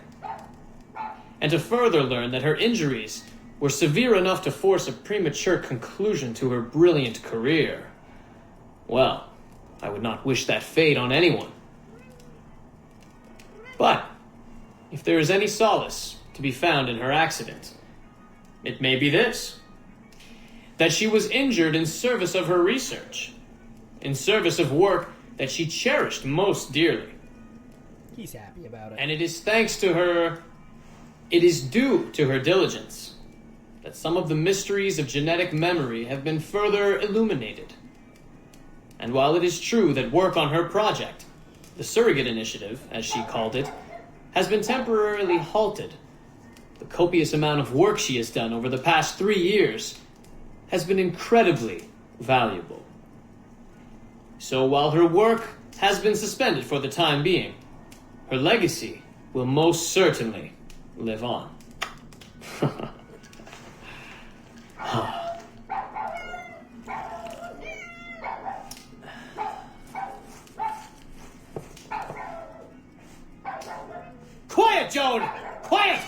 And to further learn that her injuries were severe enough to force a premature conclusion to her brilliant career, well, I would not wish that fate on anyone. But, if there is any solace to be found in her accident, it may be this: that she was injured in service of her research, in service of work that she cherished most dearly. He's happy about it. And it is thanks to her, it is due to her diligence, that some of the mysteries of genetic memory have been further illuminated. And while it is true that work on her project, the Surrogate Initiative, as she called it, has been temporarily halted, the copious amount of work she has done over the past 3 years has been incredibly valuable. So while her work has been suspended for the time being, her legacy will most certainly live on. Quiet, Joan! Quiet!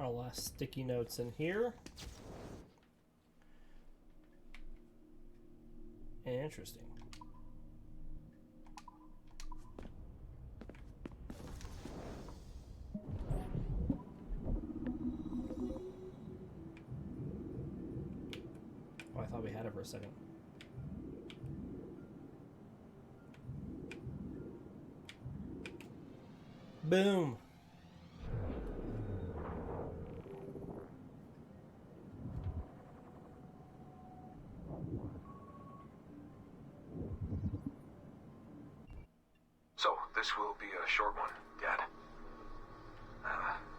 Our last sticky notes in here. Interesting. Oh, I thought we had it for a second. Boom. So, this will be a short one, Dad.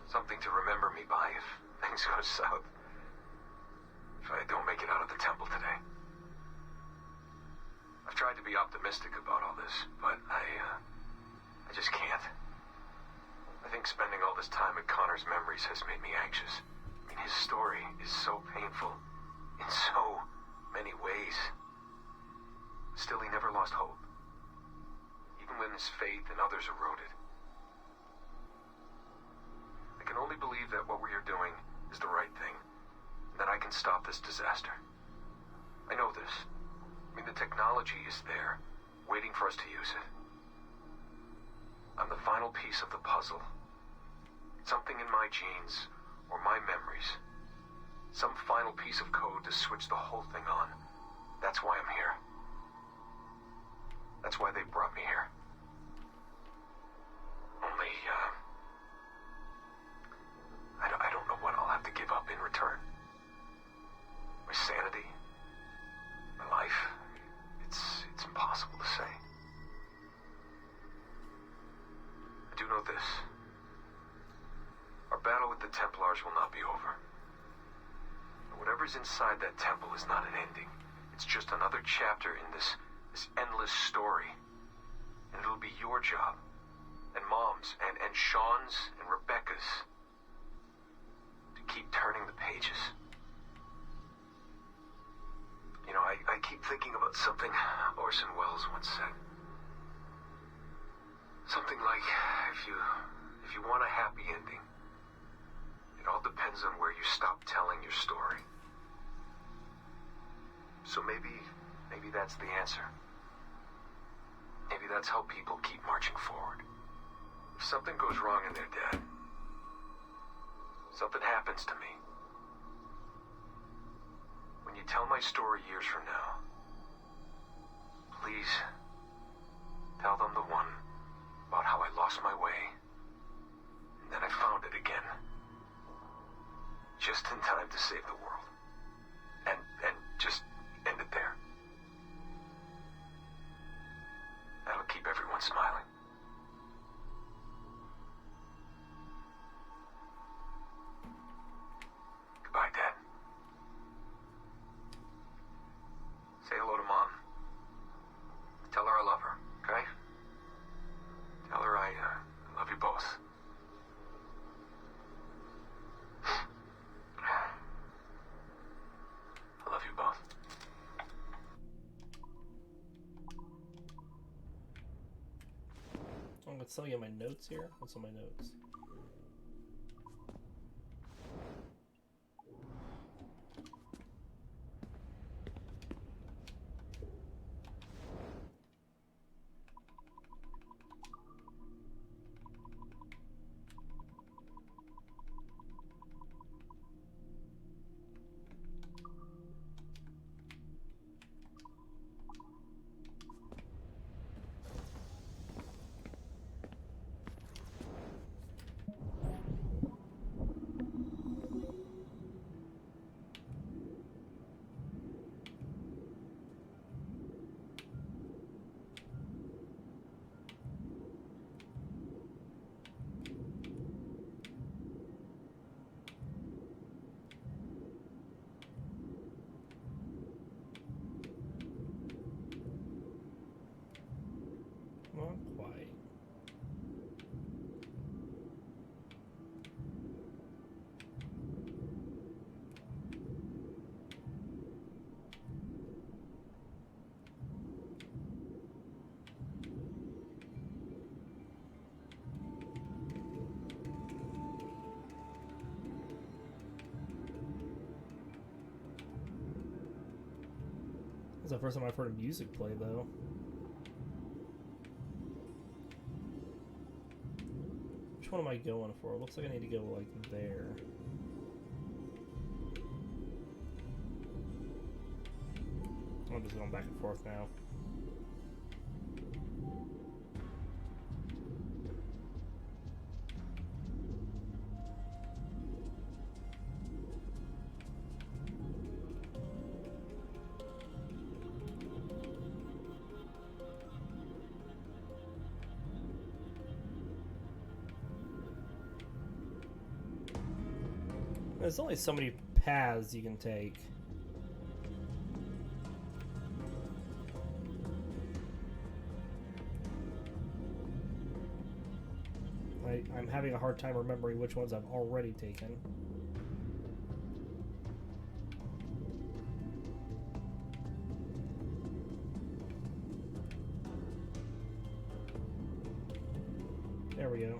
Something to remember me by if things go south. If I don't make it out of the temple today. I've tried to be optimistic about all this, but I just can't. I think spending all this time in Connor's memories has made me anxious. I mean, his story is so painful in so many ways. Still, he never lost hope. Even when his faith in others eroded. I can only believe that what we are doing is the right thing, and that I can stop this disaster. I know this. I mean, the technology is there, waiting for us to use it. I'm the final piece of the puzzle. Something in my genes, or my memories. Some final piece of code to switch the whole thing on. That's why I'm here. That's why they brought me here. Only, I don't know what I'll have to give up in return. My sanity, my life, it's impossible to say. I do know this. Our battle with the Templars will not be over. And whatever's inside that temple is not an ending. It's just another chapter in this endless story. And it'll be your job, and Mom's, and Sean's, and Rebecca's, to keep turning the pages. You know, I keep thinking about something Orson Welles once said. Something like, if you want a happy ending, it all depends on where you stop telling your story. So maybe that's the answer. Maybe that's how people keep marching forward. If something goes wrong in their Dad, something happens to me, when you tell my story years from now, please tell them the one about how I lost my way, and then I found it again. Just in time to save the world. And just end it there. That'll keep everyone smiling. Goodbye, Dad. Say hello to Mom. Tell her I love her, okay? Tell her I love you both. I love you both. I'm gonna tell you my notes here. What's on my notes? It's the first time I've heard music play, though. Which one am I going for? It looks like I need to go, like, there. I'm just going back and forth now. There's only so many paths you can take. I'm having a hard time remembering which ones I've already taken. There we go.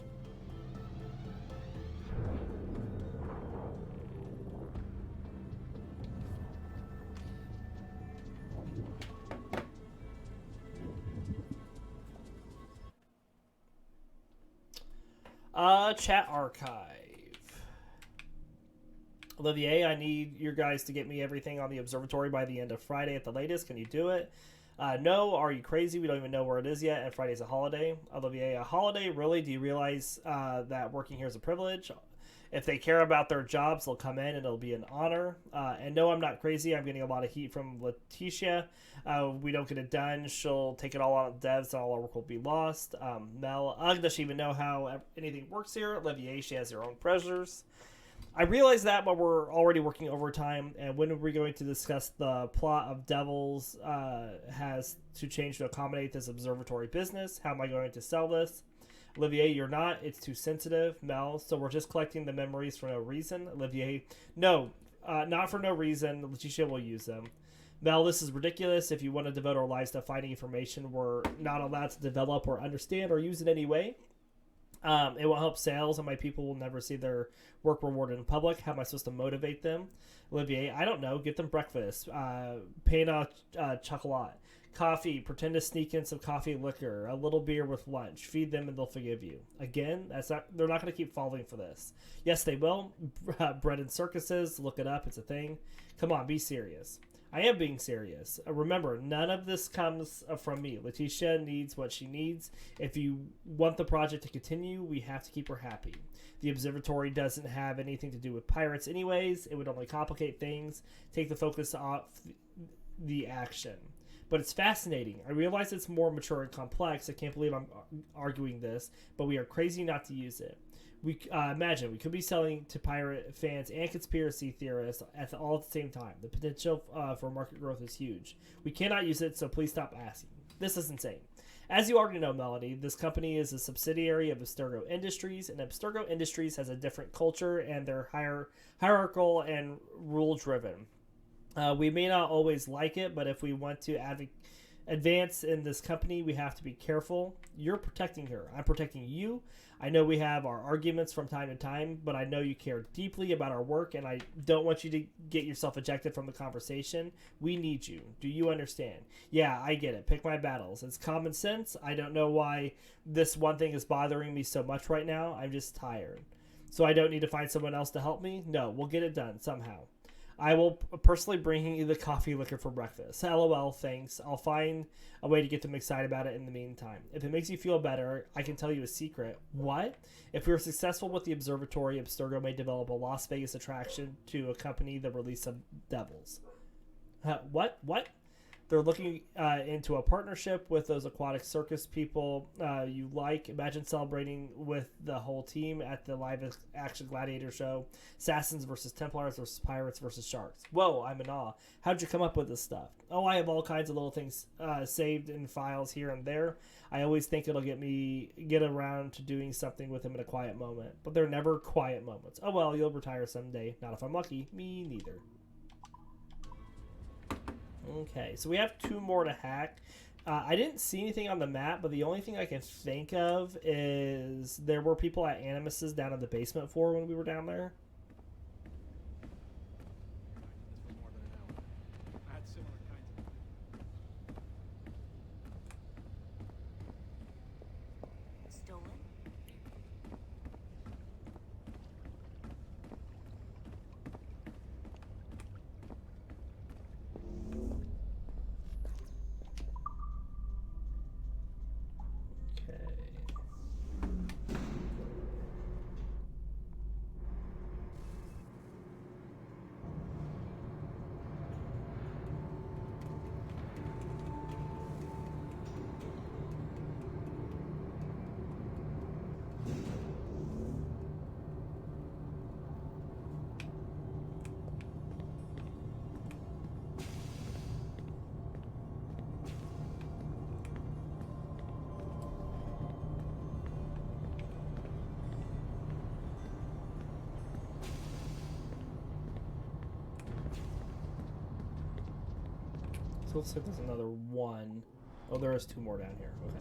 Chat archive. Olivier, I need your guys to get me everything on the observatory by the end of Friday at the latest. Can you do it? No, are you crazy? We don't even know where it is yet, and Friday's a holiday. Olivier, a holiday? Really? Do you realize that working here is a privilege? If they care about their jobs, they'll come in and it'll be an honor. And no, I'm not crazy. I'm getting a lot of heat from Letitia. We don't get it done. She'll take it all out of devs and all our work will be lost. Mel, does she even know how anything works here? Olivier, she has her own pressures. I realize that, but we're already working overtime. And when are we going to discuss the plot of Devils has to change to accommodate this observatory business? How am I going to sell this? Olivier, you're not. It's too sensitive. Mel, so we're just collecting the memories for no reason. Olivier, no, not for no reason. Letitia will use them. Mel, this is ridiculous. If you want to devote our lives to finding information we're not allowed to develop or understand or use in any way, it will help sales, and my people will never see their work rewarded in public. How am I supposed to motivate them? Olivier, I don't know. Get them breakfast. Pain chocolat. Coffee, pretend to sneak in some coffee and liquor, a little beer with lunch. Feed them and they'll forgive you. Again, they're not going to keep falling for this. Yes, they will. Bread and circuses, look it up, it's a thing. Come on, be serious. I am being serious. Remember, none of this comes from me. Letitia needs what she needs. If you want the project to continue, we have to keep her happy. The observatory doesn't have anything to do with pirates anyways. It would only complicate things, take the focus off the action. But it's fascinating. I realize it's more mature and complex. I can't believe I'm arguing this, but we are crazy not to use it. We imagine we could be selling to pirate fans and conspiracy theorists all at the same time. The potential for market growth is huge. We cannot use it, so please stop asking. This is insane. As you already know, Melody, this company is a subsidiary of Abstergo Industries, and Abstergo Industries has a different culture, and they're hierarchical and rule-driven. We may not always like it, but if we want to advance in this company, we have to be careful. You're protecting her. I'm protecting you. I know we have our arguments from time to time, but I know you care deeply about our work, and I don't want you to get yourself ejected from the conversation. We need you. Do you understand? Yeah, I get it. Pick my battles. It's common sense. I don't know why this one thing is bothering me so much right now. I'm just tired. So I don't need to find someone else to help me? No, we'll get it done somehow. I will personally bring you the coffee liquor for breakfast. LOL, thanks. I'll find a way to get them excited about it in the meantime. If it makes you feel better, I can tell you a secret. What? If we are successful with the observatory, Abstergo may develop a Las Vegas attraction to accompany the release of Devils. What? They're looking into a partnership with those aquatic circus people you like. Imagine celebrating with the whole team at the live action gladiator show. Assassins versus Templars versus Pirates versus Sharks. Whoa, I'm in awe. How'd you come up with this stuff? Oh, I have all kinds of little things saved in files here and there. I always think it'll get around to doing something with them in a quiet moment. But they're never quiet moments. Oh well, you'll retire someday. Not if I'm lucky. Me neither. Okay, so we have 2 more to hack. I didn't see anything on the map, but the only thing I can think of is there were people at Animus's down in the basement floor when we were down there. So looks like there's another one. Oh, there is 2 more down here. Okay.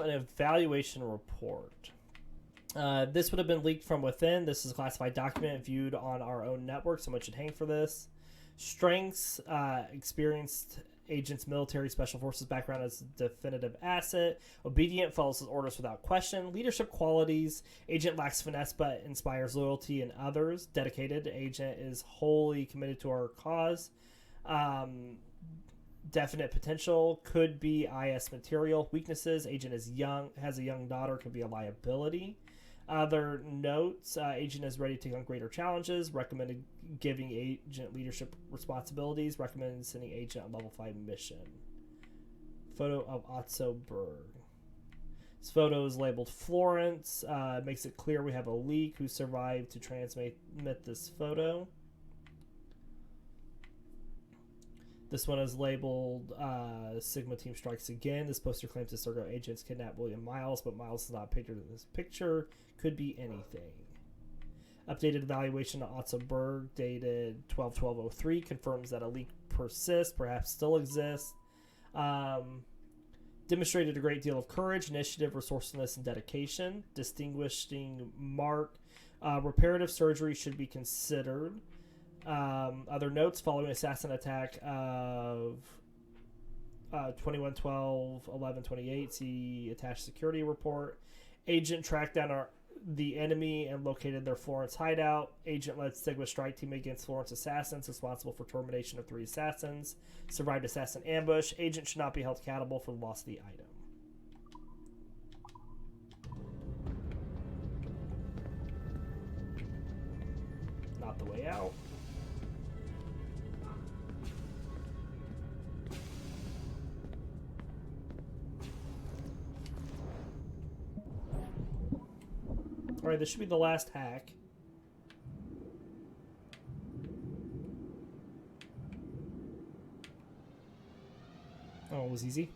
An evaluation report. This would have been leaked from within. This is a classified document viewed on our own network. Someone should hang for this. Strengths, experienced agent's military special forces background as a definitive asset. Obedient, follows his orders without question. Leadership qualities. Agent lacks finesse but inspires loyalty in others. Dedicated, agent is wholly committed to our cause. Definite potential, could be IS material. Weaknesses, agent is young, has a young daughter, could be a liability. Other notes, agent is ready to take on greater challenges, recommended giving agent leadership responsibilities, recommended sending agent on level 5 mission. Photo of Abstergo. This photo is labeled Florence, makes it clear we have a leak who survived to transmit this photo. This one is labeled Sigma Team Strikes Again. This poster claims Abstergo agents kidnapped William Miles, but Miles is not pictured in this picture. Could be anything. Updated evaluation of Abstergo, dated 12/12/03, confirms that a leak persists, perhaps still exists. Demonstrated a great deal of courage, initiative, resourcefulness, and dedication. Distinguishing mark. Reparative surgery should be considered. Other notes, following assassin attack of 21/12/11/28, see attached security report. Agent tracked down the enemy and located their Florence hideout. Agent led Stigma strike team against Florence assassins, responsible for termination of 3 assassins. Survived assassin ambush. Agent should not be held accountable for the loss of the item. Not the way out. Alright, this should be the last hack. Oh, it was easy.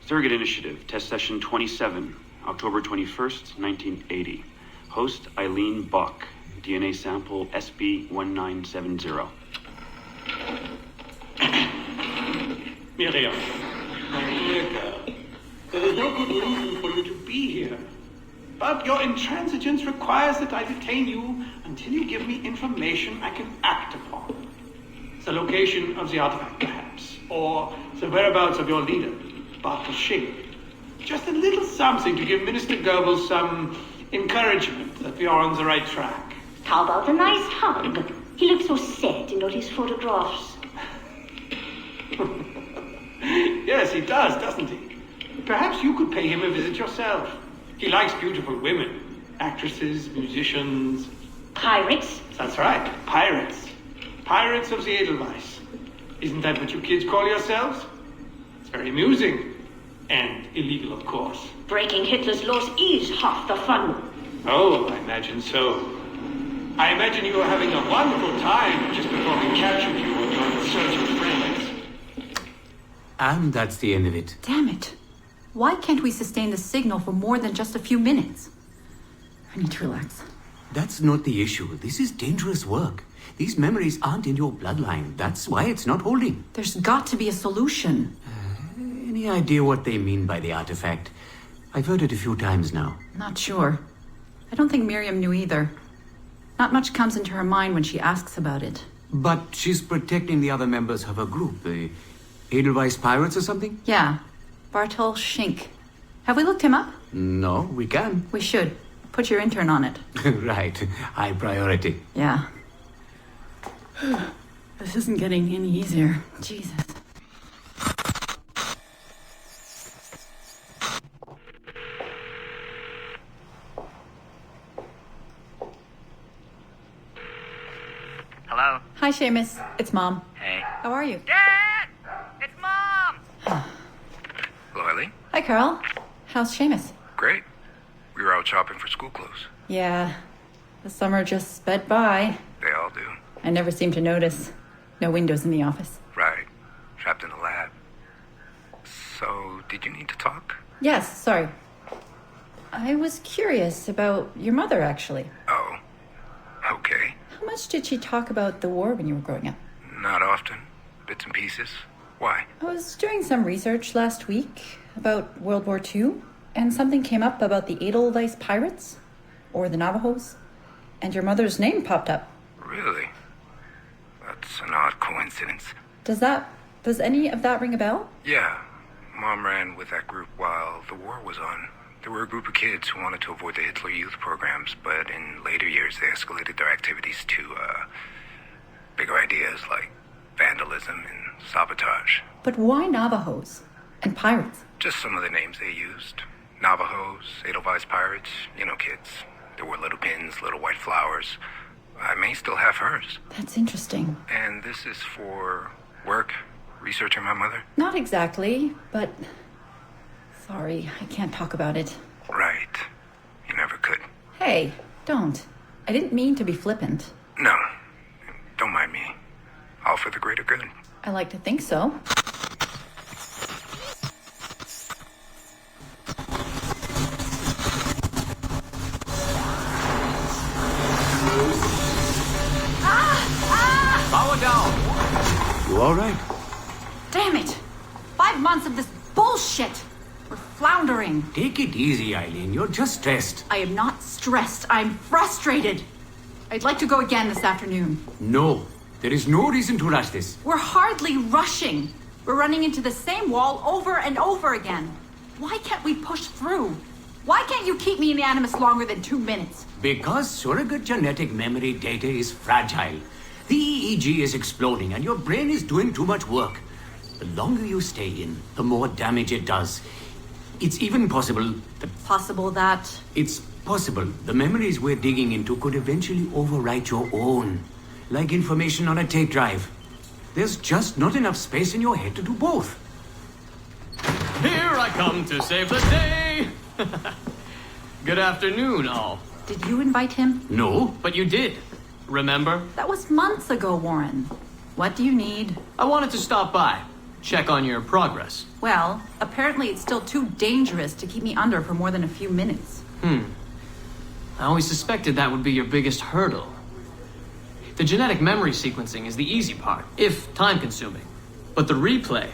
Surrogate Initiative, Test Session 27, October 21st, 1980. Host Eileen Bach, DNA sample SB1970. Miriam, my dear girl, there is no good reason for you to be here. But your intransigence requires that I detain you until you give me information I can act upon. The location of the artifact, perhaps, or the whereabouts of your leader, Bartel Shink. Just a little something to give Minister Goebbels some encouragement that we are on the right track. How about a nice hug? He looks so sad in all his photographs. Yes, he does, doesn't he? Perhaps you could pay him a visit yourself. He likes beautiful women, actresses, musicians. Pirates? That's right, pirates. Pirates of the Edelweiss. Isn't that what you kids call yourselves? It's very amusing. And illegal, of course. Breaking Hitler's laws is half the fun. Oh, I imagine so. I imagine you were having a wonderful time just before we captured you on your search for friends. And that's the end of it. Damn it. Why can't we sustain the signal for more than just a few minutes? I need to relax. That's not the issue. This is dangerous work. These memories aren't in your bloodline. That's why it's not holding. There's got to be a solution. Any idea what they mean by the artifact? I've heard it a few times now. Not sure. I don't think Miriam knew either. Not much comes into her mind when she asks about it. But she's protecting the other members of her group, the Edelweiss Pirates or something? Yeah. Bartol Schink. Have we looked him up? No, we can. We should. Put your intern on it. Right. High priority. Yeah. This isn't getting any easier. Jesus. Hello? Hi, Seamus. It's Mom. Hey. How are you? Dad! It's Mom! Hello, Eileen? Hi, Carl. How's Seamus? Great. We were out shopping for school clothes. Yeah. The summer just sped by. They all do. I never seem to notice. No windows in the office. Right. Trapped in a lab. So, did you need to talk? Yes, sorry. I was curious about your mother, actually. Oh. Okay. How much did she talk about the war when you were growing up? Not often. Bits and pieces. Why? I was doing some research last week about World War II, and something came up about the Edelweiss Pirates, or the Navajos, and your mother's name popped up. Really? That's an odd coincidence. Does any of that ring a bell? Yeah. Mom ran with that group while the war was on. There were a group of kids who wanted to avoid the Hitler Youth programs, but in later years they escalated their activities to, bigger ideas like vandalism and sabotage. But why Navajos and pirates? Just some of the names they used. Navajos, Edelweiss Pirates, you know kids. There were little pins, little white flowers. I may still have hers. That's interesting. And this is for work? Researching my mother? Not exactly, but... Sorry, I can't talk about it. Right. You never could. Hey, don't. I didn't mean to be flippant. No. Don't mind me. All for the greater good. I like to think so. Power down! You all right? Damn it! 5 months of this bullshit! We're floundering. Take it easy, Eileen. You're just stressed. I am not stressed. I'm frustrated. I'd like to go again this afternoon. No. There is no reason to rush this. We're hardly rushing. We're running into the same wall over and over again. Why can't we push through? Why can't you keep me in the Animus longer than 2 minutes? Because surrogate genetic memory data is fragile. The EEG is exploding and your brain is doing too much work. The longer you stay in, the more damage it does. It's even possible that... Possible that... It's possible the memories we're digging into could eventually overwrite your own. Like information on a tape drive. There's just not enough space in your head to do both. Here I come to save the day! Good afternoon, all. Did you invite him? No. But you did. Remember? That was months ago, Warren. What do you need? I wanted to stop by. Check on your progress. Well, apparently it's still too dangerous to keep me under for more than a few minutes. I always suspected that would be your biggest hurdle. The genetic memory sequencing is the easy part, if time-consuming. But the replay,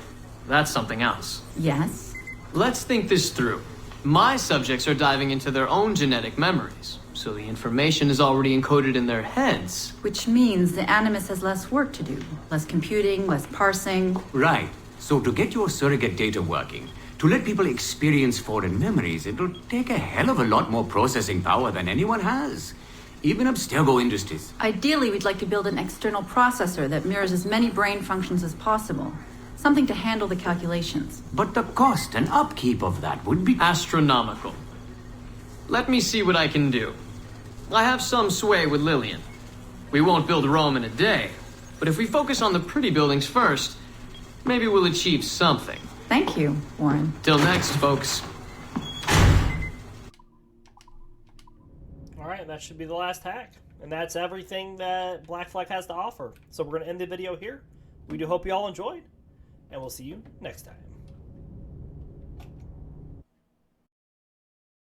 that's something else. Yes? Let's think this through. My subjects are diving into their own genetic memories, so the information is already encoded in their heads. Which means the Animus has less work to do. Less computing, less parsing. Right. So to get your surrogate data working, to let people experience foreign memories, it'll take a hell of a lot more processing power than anyone has. Even Abstergo Industries. Ideally, we'd like to build an external processor that mirrors as many brain functions as possible. Something to handle the calculations. But the cost and upkeep of that would be... astronomical. Let me see what I can do. I have some sway with Lillian. We won't build Rome in a day, but if we focus on the pretty buildings first, maybe we'll achieve something. Thank you, Warren. Till next, folks. Alright, that should be the last hack. And that's everything that Black Flag has to offer. So we're going to end the video here. We do hope you all enjoyed, and we'll see you next time.